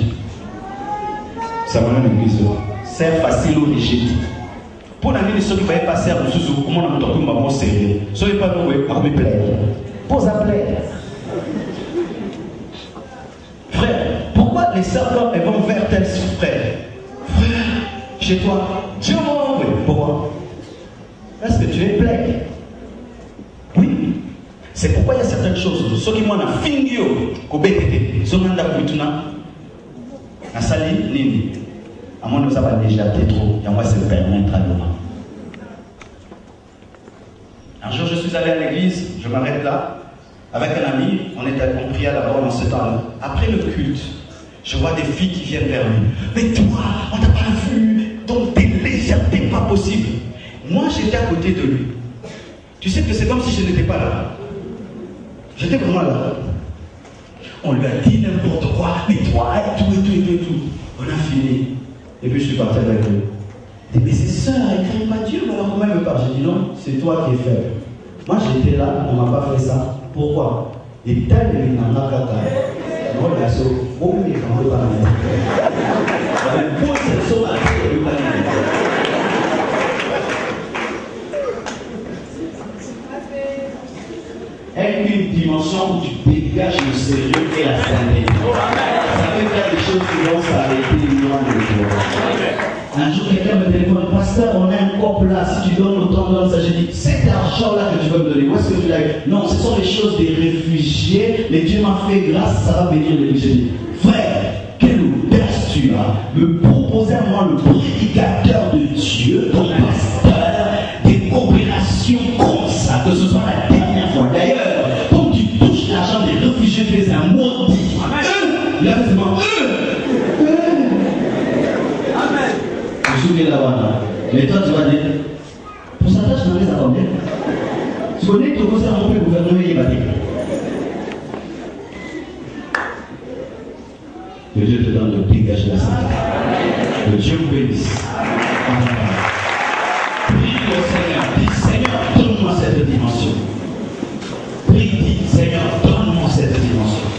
C'est mon nom l'église. Serre facile ou rigide? Pour la vie de ceux qui ne vont pas serre, comment on a entendu ma voix serrée? Soyez pas nous, à me plaire. Pose à plaire. Frère, pourquoi les sœurs elles vont vers tel frère? Frère, chez toi, Dieu m'a envoyé. Pourquoi? Parce que tu es plaie. Oui. C'est pourquoi il y a certaines choses. Ceux qui m'ont fini au BTT, ceux qui m'ont dit na sali nini. À mon nous avons déjà été trop. Et moi, c'est le permettre à nous. Un jour, je suis allé à l'église, je m'arrête là. Avec un ami, on priait là-bas dans ce temps-là. Après le culte, je vois des filles qui viennent vers lui. Mais toi, on t'a pas vu, donc t'es légèreté pas possible. Moi, j'étais à côté de lui. Tu sais que c'est comme si je n'étais pas là. J'étais vraiment là. On lui a dit n'importe quoi, mais toi, et tout. On a fini. Et puis je suis parti avec lui. Il dit, mais c'est ça, elle crie pas Dieu, alors comment elle me parle? J'ai dit non, c'est toi qui es faible. Moi, j'étais là, on ne m'a pas fait ça. Pourquoi? Et tel est une kaka. Moi, la so, bon, mais quand on va avec une dimension où tu dégages le sérieux et la sainteté. Ça peut faire des choses qui vont s'arrêter loin de toi. Un jour, quelqu'un me téléphone, pasteur, on a un couple là, si tu donnes autant de ça, j'ai dit, cet argent-là que tu vas me donner, où est-ce que tu l'as eu? Non, ce sont les choses des réfugiés, mais Dieu m'a fait grâce, ça va bénir les réfugiés. Frère, quelle audace tu as me proposer à moi, le prédicateur de Dieu, ton pasteur, des opérations comme ça, que ce soit la dernière fois. D'ailleurs, quand tu touches l'argent des réfugiés, tu es un maudit. Il a fait seulement là-bas. Mais toi, tu vas dire, pourcentage dans les à combien? Tu connais que tu conseilles un peu le gouvernement et il va dire. Que Dieu te donne de dégager la santé. Que Dieu vous bénisse. Prie le Seigneur. Dis Seigneur, donne-moi cette dimension. Prie, dis Seigneur, donne-moi cette dimension.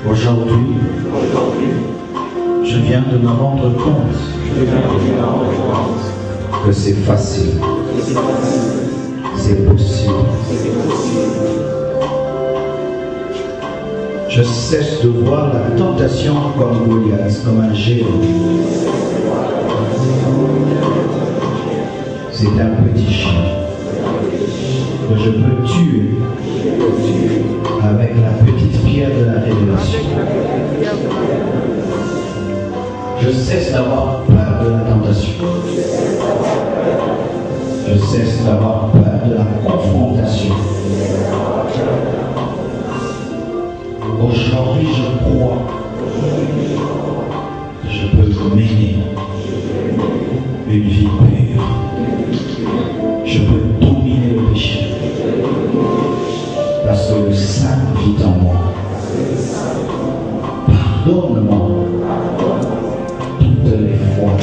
Aujourd'hui, je viens de me rendre compte que c'est facile, c'est possible. Je cesse de voir la tentation comme Goliath, comme un géant. C'est un petit chien que je peux tuer avec la petite pierre de la révélation. Je cesse d'avoir peur de la tentation. Je cesse d'avoir peur de la confrontation. Aujourd'hui, je crois que je peux mener une vie pure. Je peux dominer le péché. Parce que le Saint vit en moi. Pardonne-moi toutes les fois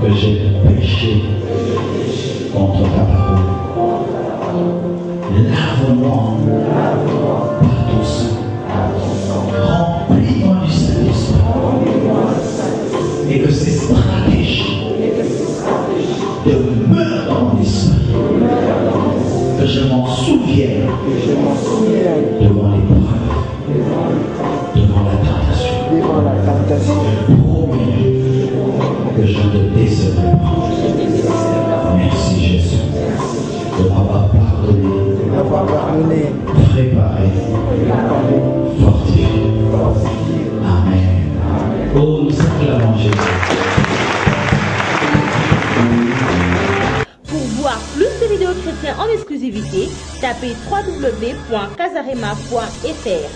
que j'ai péché contre ta parole. Lave-moi par ton sang. Remplis-moi du Saint-Esprit. Et que ces stratégies demeurent dans mon esprit. Que je m'en souvienne soutiens devant l'épreuve, devant la tentation. Promis que je te décevrai pas. Merci Jésus de m'avoir pardonné, préparé, fortifié. Amen. Oh, nous acclamons Jésus. Pour voir plus de vidéos chrétiennes en exclusivité, tapez www.casarema.fr.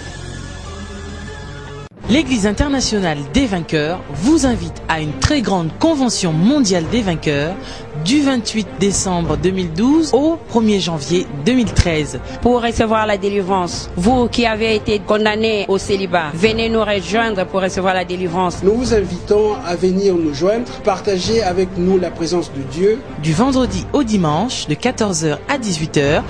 L'Église internationale des vainqueurs vous invite à une très grande convention mondiale des vainqueurs du 28 décembre 2012 au 1er janvier 2013. Pour recevoir la délivrance, vous qui avez été condamnés au célibat, venez nous rejoindre pour recevoir la délivrance. Nous vous invitons à venir nous joindre, partager avec nous la présence de Dieu. Du vendredi au dimanche, de 14h à 18h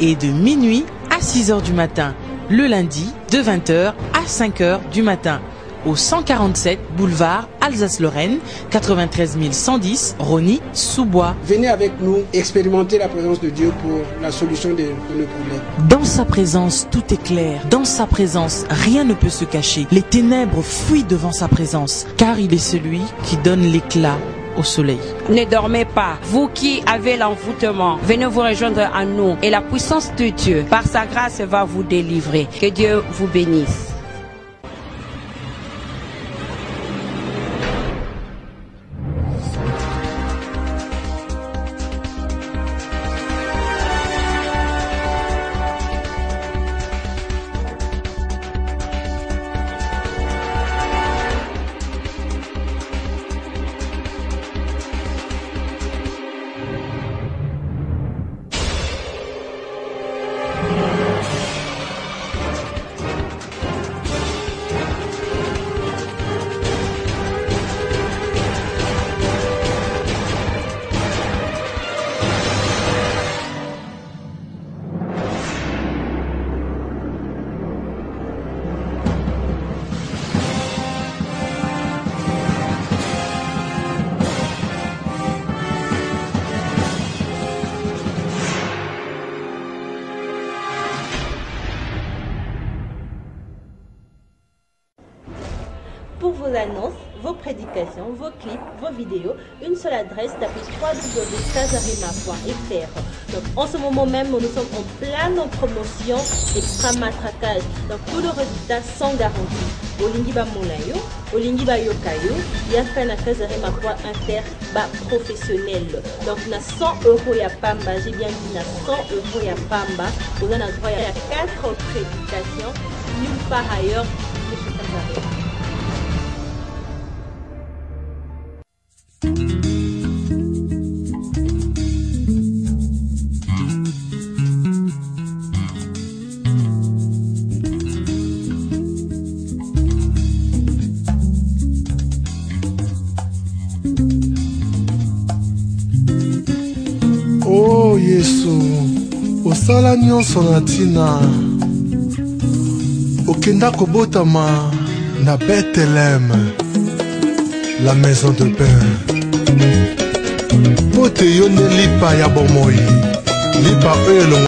et de minuit à 6h du matin. Le lundi, de 20h à 5h du matin, au 147 boulevard Alsace-Lorraine, 93 110 Rosny-sous-Bois. Venez avec nous expérimenter la présence de Dieu pour la solution de nos problèmes. Dans sa présence, tout est clair. Dans sa présence, rien ne peut se cacher. Les ténèbres fuient devant sa présence, car il est celui qui donne l'éclat au soleil. Ne dormez pas, vous qui avez l'envoûtement, venez vous rejoindre à nous et la puissance de Dieu, par sa grâce, va vous délivrer. Que Dieu vous bénisse. Pour vos annonces, vos prédications, vos clips, vos vidéos, une seule adresse, tapez www.casarema.fr. Donc en ce moment même, nous sommes en pleine promotion extra matraquage. Donc tous les résultats sans garantie. Olingi ba molayo, olingi ba yokayo, yaka na casarema.fr ba professionnel. Donc na 100 € ya pamba, j'ai bien dit na 100 € ya pamba. Vous en avez droit à 4 prédications, nulle part ailleurs que chez Casarema. Oh Yesu, osala nyonso na ntina okenda kobotama na Bethlehem, la maison de pain. Po te yo nde lipa ya bomoi, lipa oyo